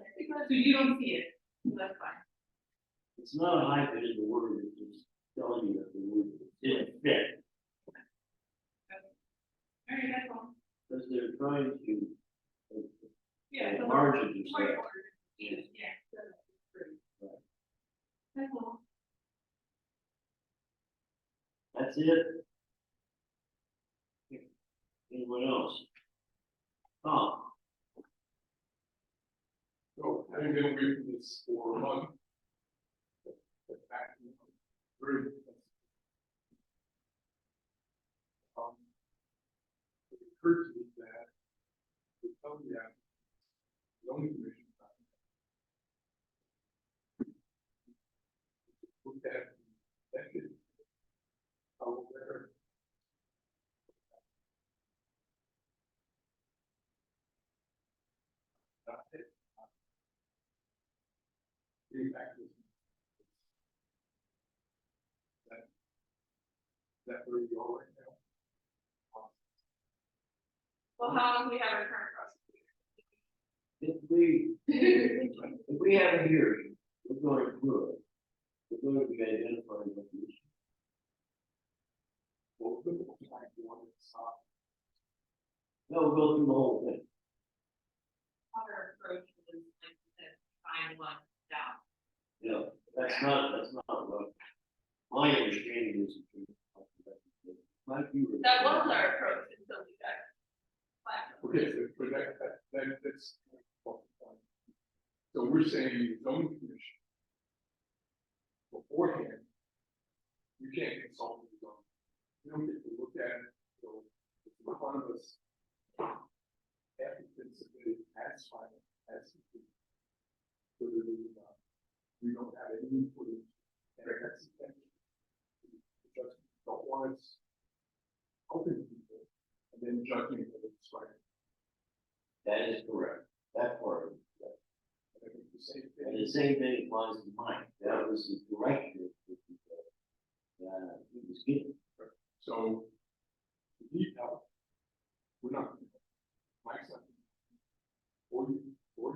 so you don't see it, so that's fine. It's not a hyphen in the word, it's just telling you that the word didn't fit, All right, that's all. because they're trying to. Yeah. The so margins the are right set. order. Yeah. Right. That's all. That's it. Anyone else? Tom? So, having been away from this for a month. But back, very. It occurred to me that the county, the only commission. Looked at, that is. How there. Not it. In fact, that where you are right now? Well, how long do we have our current If we have a hearing, we're going through it. We're going to be identifying what the issue. Well, the like the one that's No, we'll go through the whole thing. Our approach is like you said, find one down. You know, that's not what my understanding is. My view is. That was our approach until we got. okay, but that's. So we're saying the zoning commission. Beforehand. You can't consult with the zoning. You don't get to look at it, so it's in front of us. After it's been submitted as final, as. Whether we don't have any input in, and that's the thing. We just don't want us. Open to people, and then judging whether it's right. That is correct. That part of it. Yeah. And I think the same And thing. the same thing applies to mine. That was the directive that he was given. So, we need help. We're not. Mike's not. Or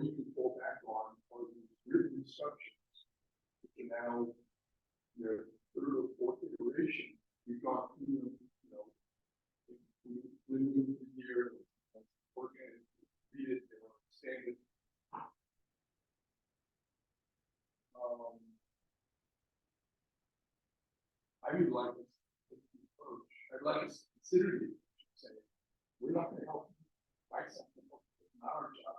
you can pull back on, or your instructions. And now, your third or fourth iteration, you've gone through, you know. We live the year, working, read it, they understand it. I would like us to approach, I'd like us to consider it, say, we're not gonna help you fight something, it's not our job.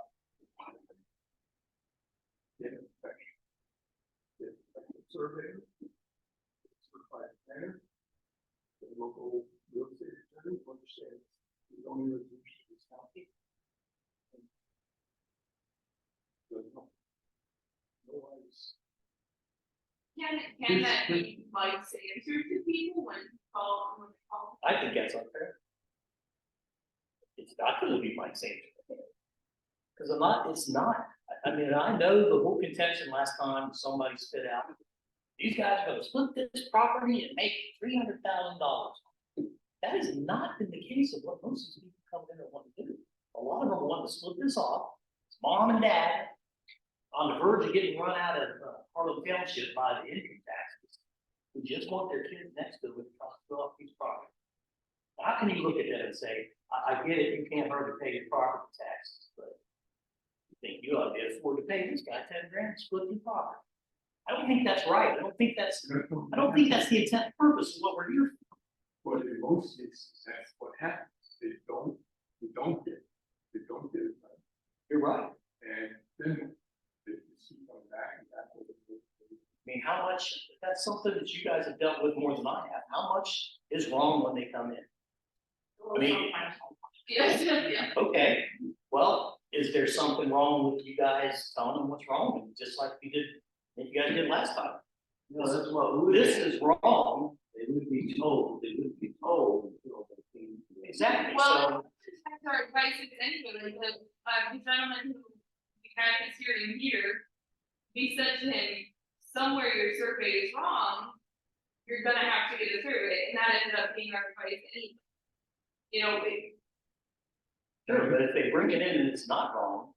Get an inspection. Get a surveyor. Certified planner. The local real estate attorney understands the only resolution of this county. No worries. Can that be Mike's answer to people when call? I think that's unfair. It's not gonna be my same. Cause it's not, I mean, I know the whole contention last time somebody spit out. These guys are gonna split this property and make $300,000. That has not been the case of what most of these people come in and want to do. A lot of them want to split this off. It's mom and dad on the verge of getting run out of Harlem Township by the income taxes, who just want their kids next to them to fill up these properties. How can you look at that and say, I get it, you can't hardly pay your property taxes, but you think you ought to be able to afford to pay this guy 10 grand to split the property? I don't think that's right. I don't think that's the intent and purpose of what we're here for. But in most cases, that's what happens. They don't get it done. You're right. And then they just keep coming back and back. I mean, how much, that's something that you guys have dealt with more than I have. How much is wrong when they come in? I mean, Yes, yeah. okay, well, is there something wrong with you guys telling them what's wrong, and just like you did, if you guys did last time? No, that's what. This is wrong, They would be told, they would be told. Until they came to the- exactly, Well, so, that's our advice is anyway, like the gentleman who we had his hearing here. We said to him, somewhere your survey is wrong, you're gonna have to get a survey, and that ended up being our advice anyway. You know, sure, but if they bring it in and it's not wrong,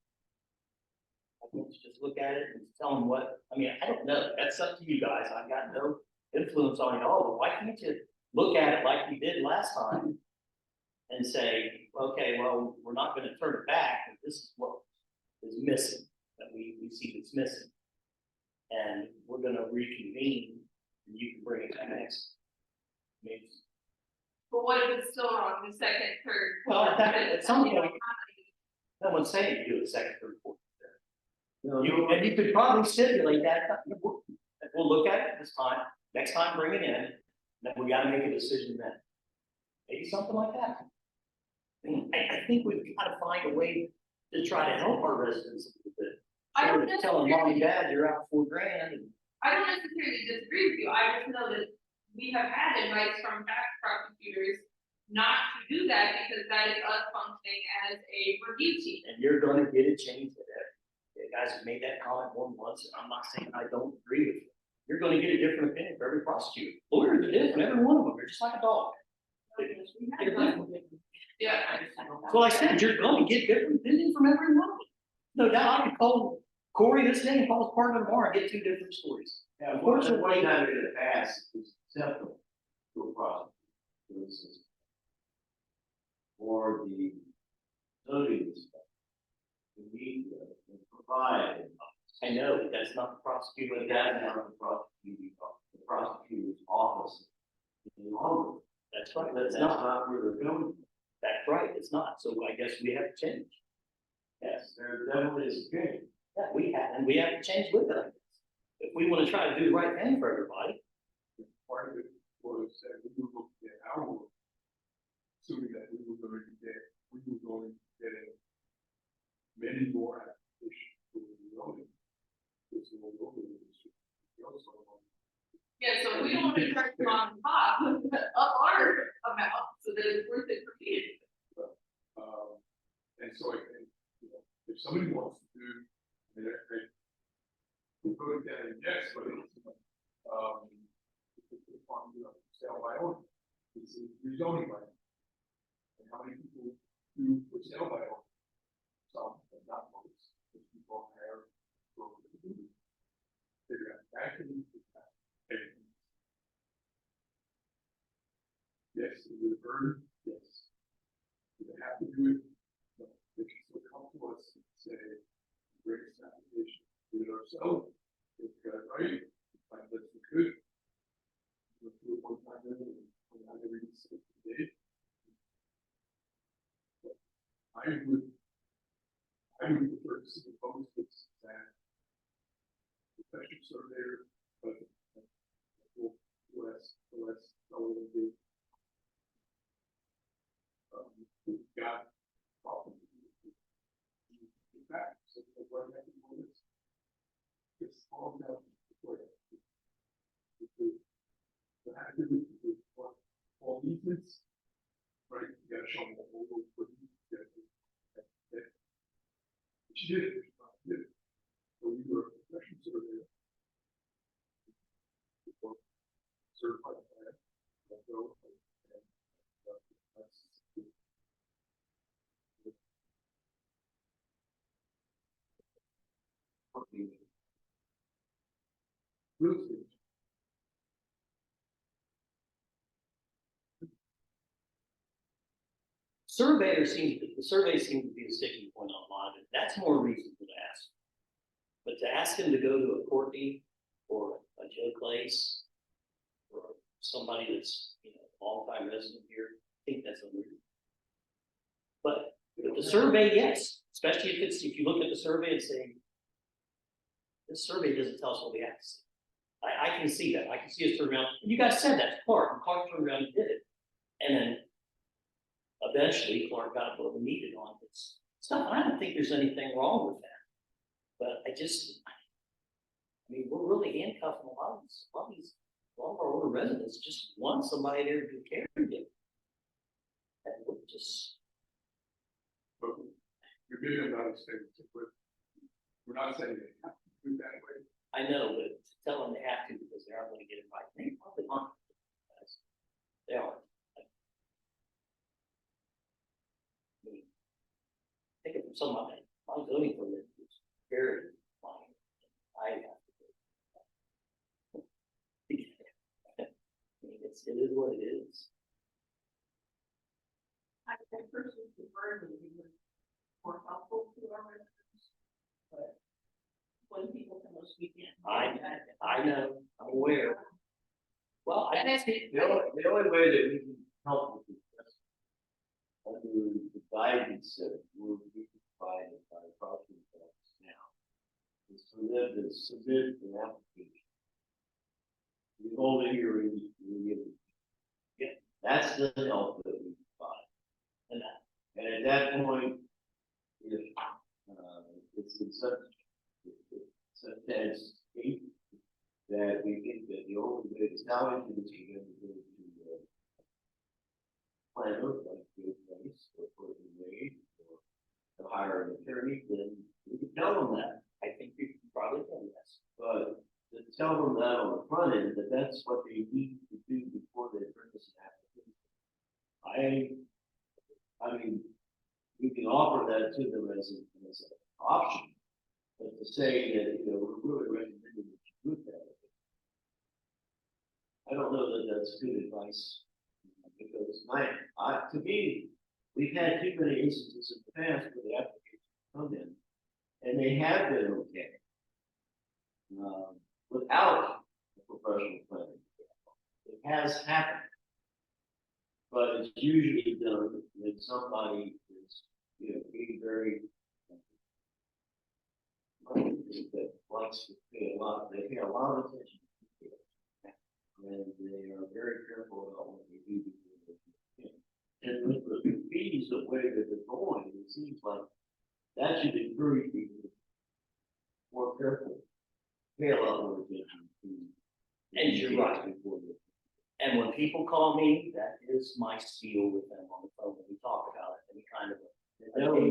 I think you just look at it and tell them what, I mean, I don't know, that's up to you guys, I've got no influence on it all, but why can't you look at it like we did last time? And say, okay, well, we're not gonna turn it back, but this is what is missing, that we see that's missing. And we're gonna reconvene, and you can bring it back next. I mean, but what if it's still wrong, the second, third? Well, fourth, at fifth, some you know, point- no one's saying you do a second, third, fourth. No, And you could probably stipulate that, we'll look at it this time, next time bring it in, then we gotta make a decision then. Maybe something like that. I mean, I think we've gotta find a way to try to help our residents a little bit. I don't Instead of telling mom and necessarily, dad, you're out $4,000, and I don't necessarily disagree with you, I just know that we have had advice from tax prosecutors not to do that, because that is us functioning as a review team. and you're gonna get it changed to that. You guys have made that comment more than once, and I'm not saying I don't agree with you. You're gonna get a different opinion for every prosecutor. Lawyers are different, every one of them, they're just like a dog. Yeah. Well, I said, you're gonna get different opinions from every one of them. No doubt, I could call Corey this day and call his partner tomorrow and get two different stories. Yeah, unfortunately, not gonna pass, it's acceptable to a prosecutor. For instance. Or the zoning inspector. The media, and provide, I know, but that's not the prosecutor, but that's not the prosecutor's office. Any longer, that's right, that's that's not, not where they're going. that's right, it's not, so I guess we have to change. Yes, there definitely is a change. Yeah, we have, and we have to change with it, I guess. If we wanna try to do the right thing for everybody, Part of it was that we were looking at our work, assuming that we were going to get many more applications for the zoning. This is all over the district. We also want Yeah, so we don't wanna charge them on top, up our amount, so that it's worth it for me. And so I think, you know, if somebody wants to do, I mean, we put it down, yes, but it's, sale by owner, it's a rezoning by owner. And how many people do for sale by owner? Some, but not most, because people hire brokers to do it. Figure out, actually, yes, is it a burden? Yes. Do they have to do it? No, they can still come to us and say, great application, do it ourselves, if you got it right, find that's the good. Let's do it one time, and not every day. I would prefer to see the post that professional surveyor, but less, relevant. We've got problems. In fact, so what happened was, it's all about the activity with all easements, right? You gotta show them all those, but you get it. She did it, so we were a professional surveyor. Certified by it, so, and, that's. Real estate. the survey seems to be a sticking point on a lot of it, that's more reason to ask. But to ask him to go to a Courtney or a Joe Place, or somebody that's, you know, a longtime resident here, I think that's unreasonable. But the survey, yes, especially if you look at the survey and say, this survey doesn't tell us what we have to see. I can see that, I can see us turn around, and you guys said that to Clark, and Clark turned around and did it. And then eventually Clark got what we needed on his So I don't think there's anything wrong with that. But I mean, we're really handcuffing a lot of our older residents just want somebody there to care for them. And we're just, But you're giving them that statement, but we're not saying they have to do it that way. I know, but to tell them they have to because they aren't gonna get it right, they probably aren't. They aren't. I mean, take it from somebody, my zoning permit is very fine. I have to do it. I mean, it is what it is. I personally prefer that we would more helpful to our residents. But when people come this weekend. I know, I'm aware. Well, I And think, The only way that we can help with this, under the guidance that we're provided by property tax now, is for them to submit an application. We hold a hearing, we give it. Yeah, that's the help that we provide. And at that point, if, it's such as that we think that the only way to salvage it is for them to go to planner, like good place, or put it in wage, or to hire an attorney, then we can tell them that. I think we can probably do this. But to tell them that on the front end, that that's what they need to do before they turn this application. I mean, we can offer that to them as an option, but to say that, we're really recommending that you do that. I don't know that that's good advice, because to me, we've had too many instances in the past where the applications come in, and they have been okay. Without a professional planning. It has happened. But it's usually done when somebody is, being very that likes to pay a lot, they pay a lot of attention to detail. And they are very careful about what they do before they do. And with the fees, the way that they're going, it seems like that should encourage people to be more careful, pay a lot more attention to. And you're right. Before they. And when people call me, that is my spiel with them on the phone when we talk about it, any kind of. No, we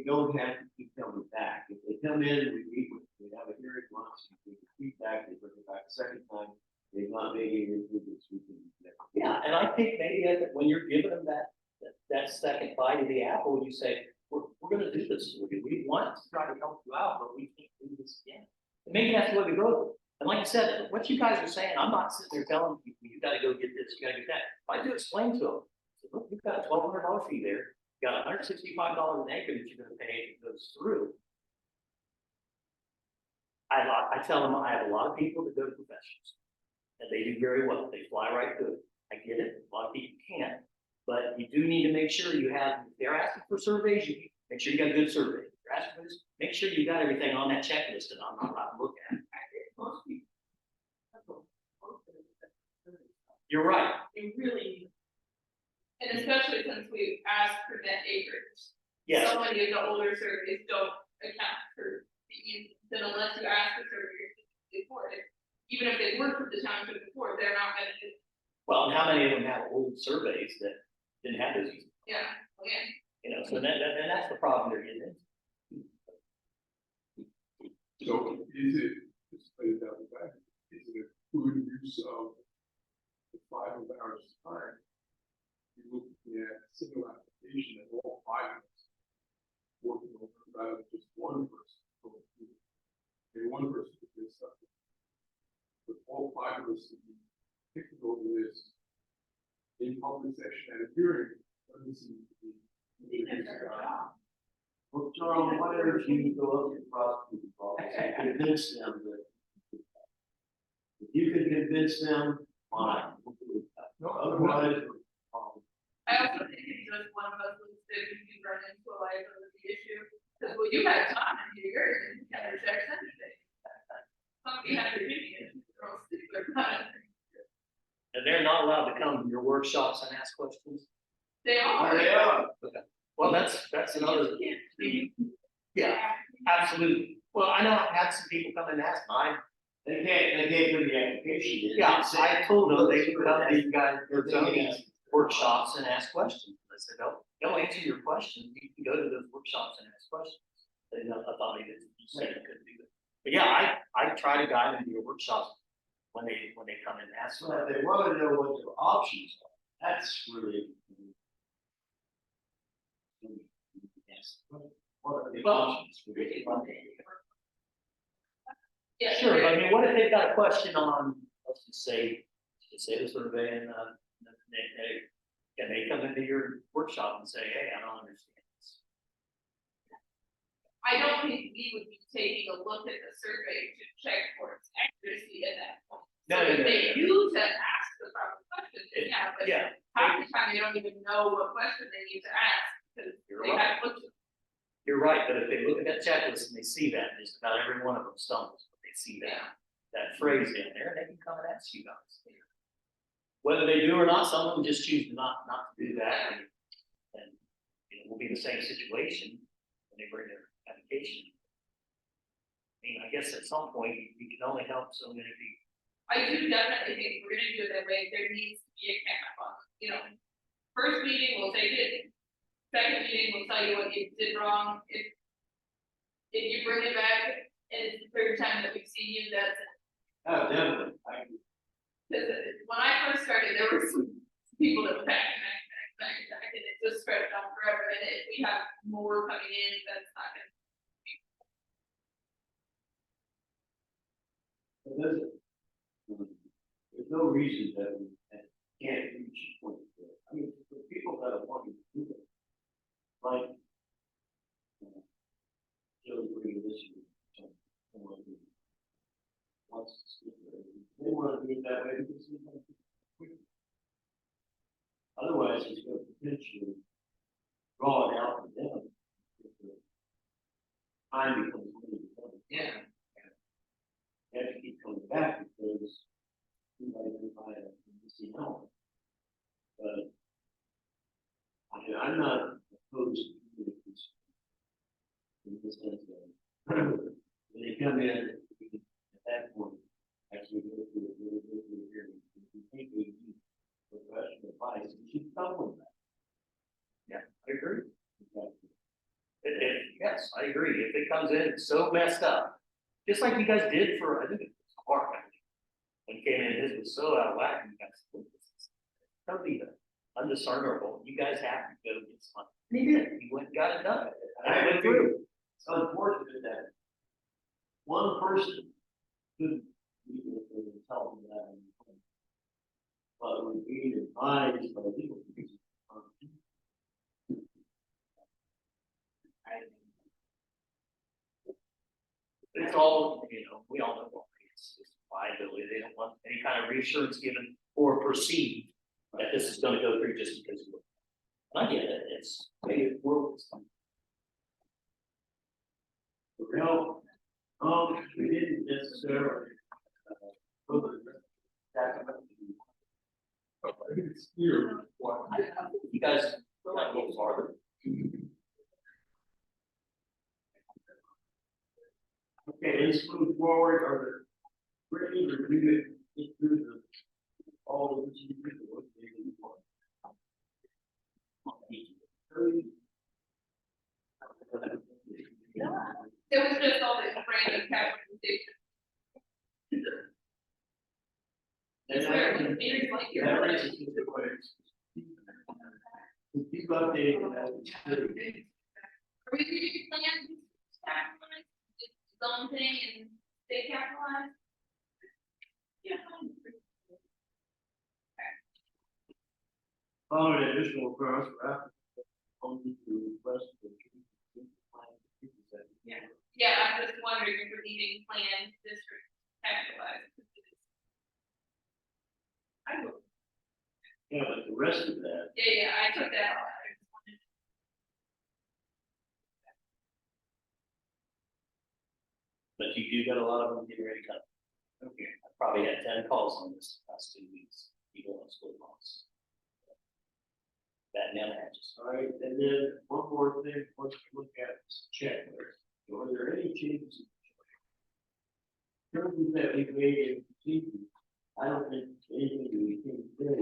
don't have to keep coming back. If they come in, we meet with, we have a hearing once, we get feedback, they bring it back a second time, they've not made any improvements, we can. Yeah, and I think maybe when you're giving them that second bite of the apple, you say, we're gonna do this for you. We want to try to help you out, but we can't do this again. And maybe that's the way we go. And like I said, what you guys are saying, I'm not sitting there telling people, you gotta go get this, you gotta get that. I do explain to them, look, you've got a $1,200 fee there, you got $165 an acre that you're gonna pay if it goes through. I tell them I have a lot of people that go to professionals, and they do very well, they fly right through it. I get it, a lot of people can't, but you do need to make sure you have, if they're asking for surveys, you make sure you got a good survey. If they're asking for this, make sure you got everything on that checklist that I'm not allowed to look at. Most people. You're right. You really. And especially since we asked for net acres. Yes, So many of the older surveys don't account for then unless you ask the surveyors before it. Even if they worked with the township before, they're not gonna do, well, and how many of them have old surveys that didn't have those, so that's the problem they're getting into. So is it, just play it down the back, is it a good use of the 5 hours time? You look at single application and all 5 of us working over rather than just one person. And one person could do something. But all 5 of us to be picking over this in public session at a hearing, doesn't seem to be. Well, Charles, why don't you go up to the prosecutor's office and convince them that. If you can convince them, fine. No, Otherwise. I also think it's just one of us who's that we can run into a liability issue, because well, you got time to do yours and you can't reject anything. Somebody has to do it, they're stickler about it. And they're not allowed to come to your workshops and ask questions. They are. They are. Well, that's another, yeah, absolutely. Well, I know I've had some people come and ask mine. They can't do the application. Yeah, I told them they could come to you guys, their zoning workshops and ask questions. I said, no, they'll answer your question. You can go to those workshops and ask questions. They know, I thought they did, you said they couldn't do that. But yeah, I try to guide them to your workshops when they come and ask. So if they want to know what their options are, that's really. Yes. What are the Well, options? Yeah. Sure, but I mean, what if they've got a question on, let's just say the survey and, they come into your workshop and say, hey, I don't understand this. I don't think we would be taking a look at the survey to check for its accuracy at that point. No, So no, if no, they no. use and ask the proper questions, then yeah, but Yeah, half the time they don't even know what question they need to ask, because You're they right. haven't looked at. You're right, but if they look at that checklist and they see that, just about every one of them stumbles, but they see that phrase in there, they can come and ask you guys. Whether they do or not, some of them just choose not to do that, and it will be the same situation when they bring their application. I mean, I guess at some point, you can only help so many people. I do definitely think if we're gonna do it that way, there needs to be a cap on, first meeting, we'll take it. Second meeting, we'll tell you what you did wrong, if you bring it back, and it's the third time that we've seen you, that's, Oh, definitely. because when I first started, there were some people that would back, and it just spread on forever, and if we have more coming in, that's not gonna. There's no reason that we can't reach a point there. I mean, for people that are wanting to do it, like, Joe bring this year, they want to do it that way because it's not quick. Otherwise, it's going to potentially draw it out for them. If the time becomes really important. Yeah. They have to keep coming back because somebody can buy a missing help. But I'm not opposed to doing this. In this sense that when they come in, we can, at that point, actually go through it, really go through it here. If you think we need professional advice, we should come with that. Yeah, I agree. Exactly. Yes, I agree. If it comes in so messed up, just like you guys did for, I think it was Mark, when he came in, his was so out of whack, you guys, totally undiscernible, you guys have to go get some. And he did, he went and got it done. I went through. It's unfortunate that one person couldn't even tell them that. But we're being advised by legal people. It's all, we all know it's liability. They don't want any kind of reassurance given or perceived that this is gonna go through just because of it. I get it, it's, it works. Well, we didn't necessarily. I think it's clear what. You guys like go farther. Okay, let's move forward, or Brittany, review it, get through all of the what they do for. It was just all this random capitalization. That's where it was, it's like you're. That raises the question. Keep updating that. Are we reading plan, capitalized, its own thing and stay capitalized? Yeah. Following additional request for applicant, only to request the. Yeah, I'm just wondering if we're leaving plan district capitalized. I will, Yeah, but the rest of that, yeah, I took that out. I just wanted- But you do got a lot of them getting ready to come. Okay. I probably had 10 calls on this last 2 weeks. People want split lots. that now matches. All right, and then one more thing, once you look at this checklist, are there any changes? Terms that we made in procedure, I don't think anything that we can say.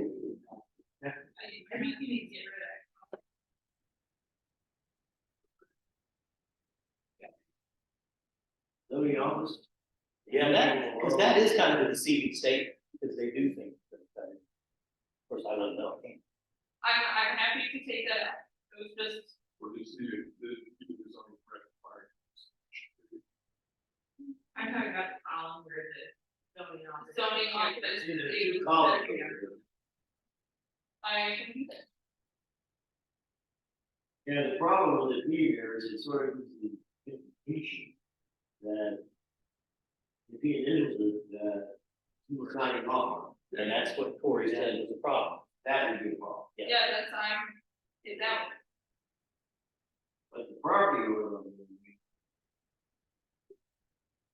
I think you need to get rid of Zoning office. Yeah, that, because that is kind of a deceiving statement, because they do things. But, of course, I don't know. I'm happy to take that out. It was just, Or just need the zoning required. I'm talking about the column where the zoning office. See, there's two columns. I can do that. Yeah, the problem with it here is it sort of gives the implication that if he is, that he was signing off on, And that's what Corey said was a problem. that would be a problem. Yeah. Yeah, that's, it's out. But the property owner.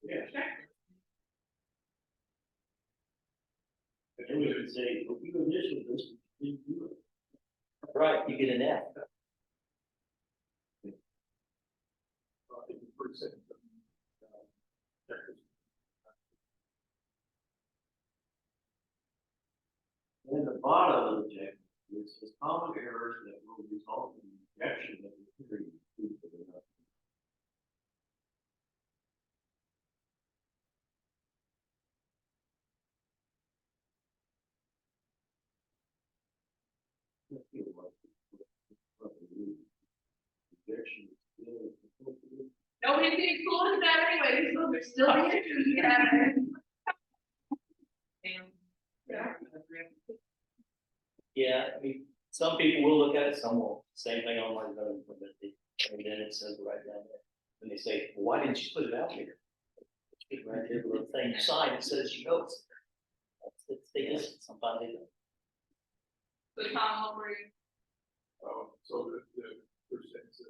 Yeah, and we would say, well, you initially this, you didn't do it. Right, you get an F. In the first sentence. And the bottom of the check, it says common errors that will result in rejection of the hearing. Rejection is still. Nobody's getting cool with that anyway, so they're still the issue, yeah. Yeah. Yeah, I mean, some people will look at it, some won't. Same thing on my zoning permit. And then it says right down there. And they say, well, why didn't you put it out here? It's right there, the thing sign that says you know it's. They listen, sometimes they don't. So Tom, what were you? So the first sentence is,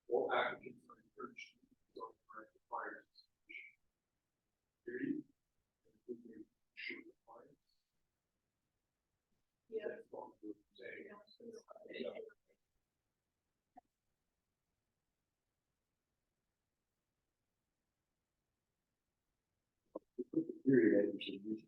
all applicants are encouraged to zone required. Period. Including issue requirements. Yeah. That's what we're saying. Put the period that we should use.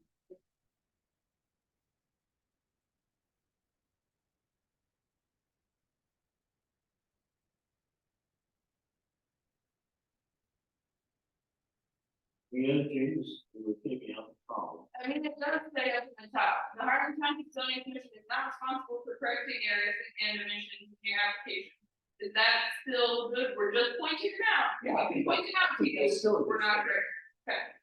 The other changes, we're taking out the problem. I mean, it does say up in the top, the Harlem County Zoning Commission is not responsible for correcting errors and omissions in your application. Is that still good? We're just pointing it out. Yeah, I think Pointing out to you, that's still a good we're not correct. Okay.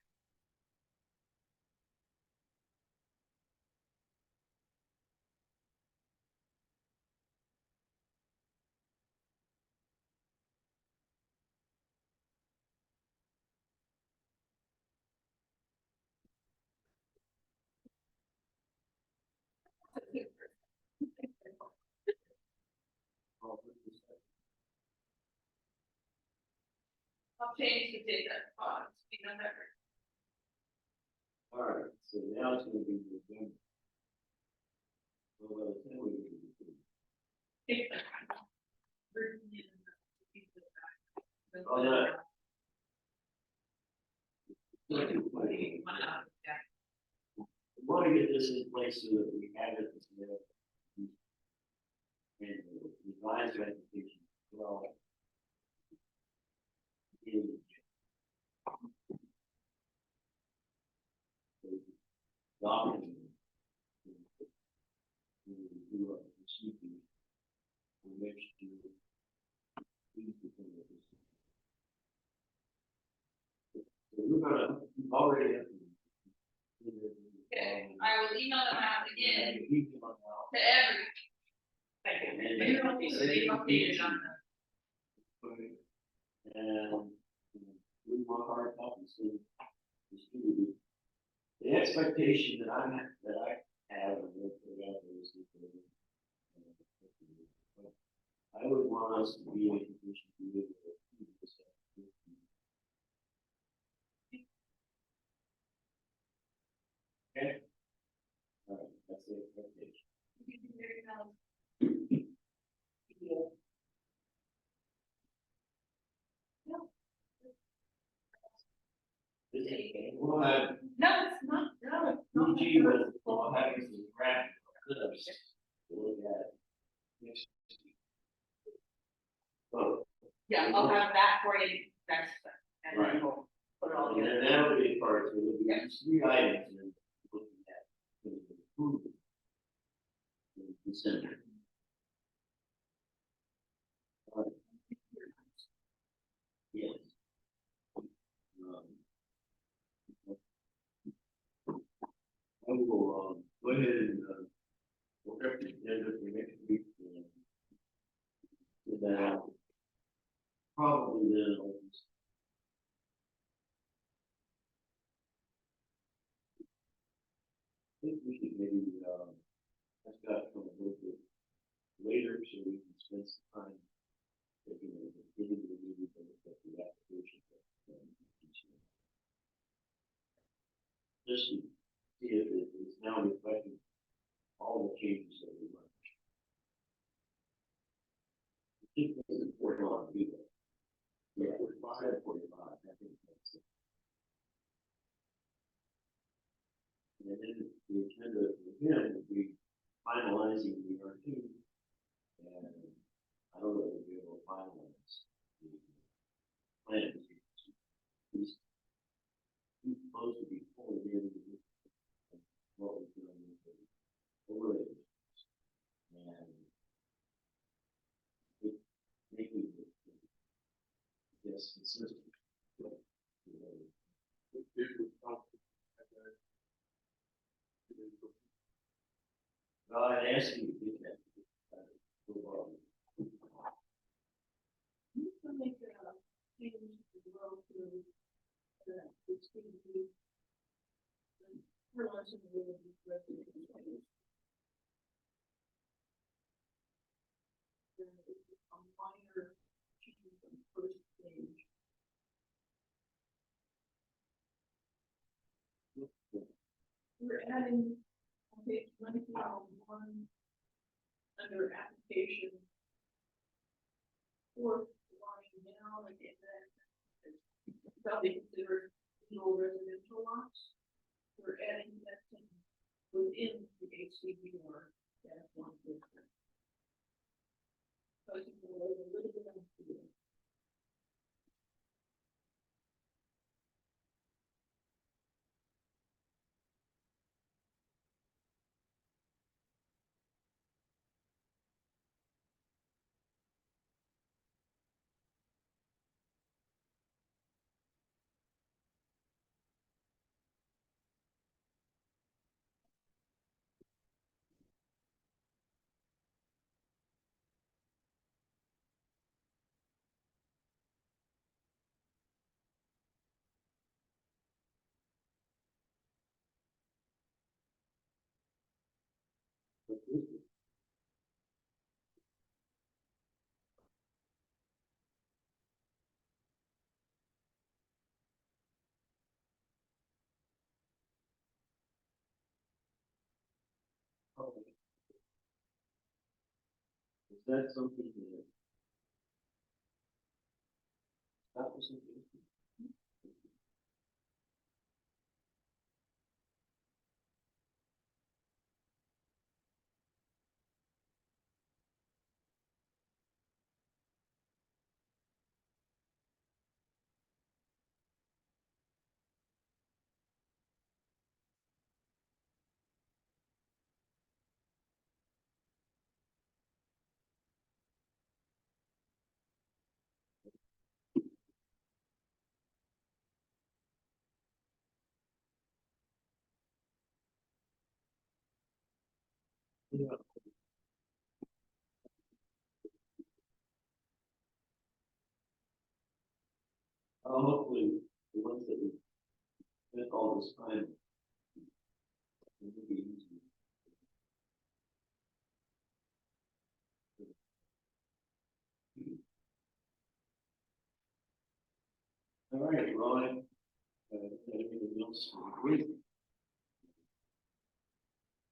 I'll change the data font, you know, that. All right, so now it's gonna be November. Well, by the time we get to Oh, no. We want to get this in place so that we have it. And revise the application. Well. Document. We do a procedure. We make sure. So we're gonna, we've already. Okay, I will email them out again And we can out. to every. And You don't need to be updated on that. And we want hard copies, so the expectation that I have of what the other is. I would want us to be in a position to be able to do this. Okay? All right, that's the expectation. we'll have, No, it's not, no, it's not. DG will have some graphic clips to look at. Next. Oh, Yeah, I'll have that for you next, and Right. then we'll put it all and together. then that'll be part, so there'll be Yeah. 3 items in looking at. In December. Yes. I will, go ahead and, work up the agenda for next week. And get that out. Probably then, I'll just. I think we should maybe, I've got from a little bit later, so we can spend some time. Taking a, getting the meeting, and look at the application. Just to see if it is now reflecting all the changes that we want. I think it's important to do that. Yeah, 45, I think that's it. And then the agenda again will be finalizing the R2. And I don't know if we will finalize the plans. He's supposed to be pulling in what we're doing with the overlay. And making it, yes, consistent. You know, It would help. well, I'd ask you to do that. You can make a change to the road to the 16 feet. Relative to the residential. There is a minor change on the first page. We're adding on page 1, under application. Fourth line down again, then shall be considered single residential lots. We're adding that in within the HCB or that 1 district. So I think we'll leave a little bit of it. Is that something that? That was something. Yeah. Hopefully, the ones that we spent all this time. Will be easy. All right, Ron, anything else? Great.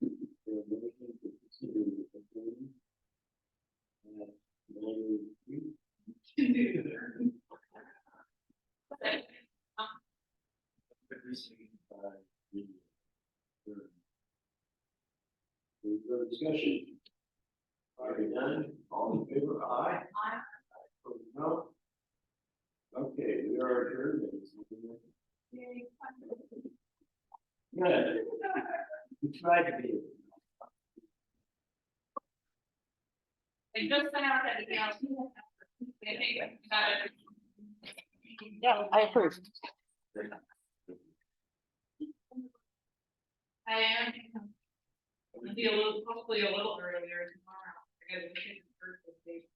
Everything to consider the conclusion. 93. Can do that. Every single Any further discussion? Hearing none, all in favor, aye. Aye. Opposed, no. Okay, we are adjourned. Good. We tried to be. I just sent out that email. I think that Yeah, I approve. I am. It'll be a little, hopefully a little earlier tomorrow. I gotta look at the birthday date.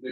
They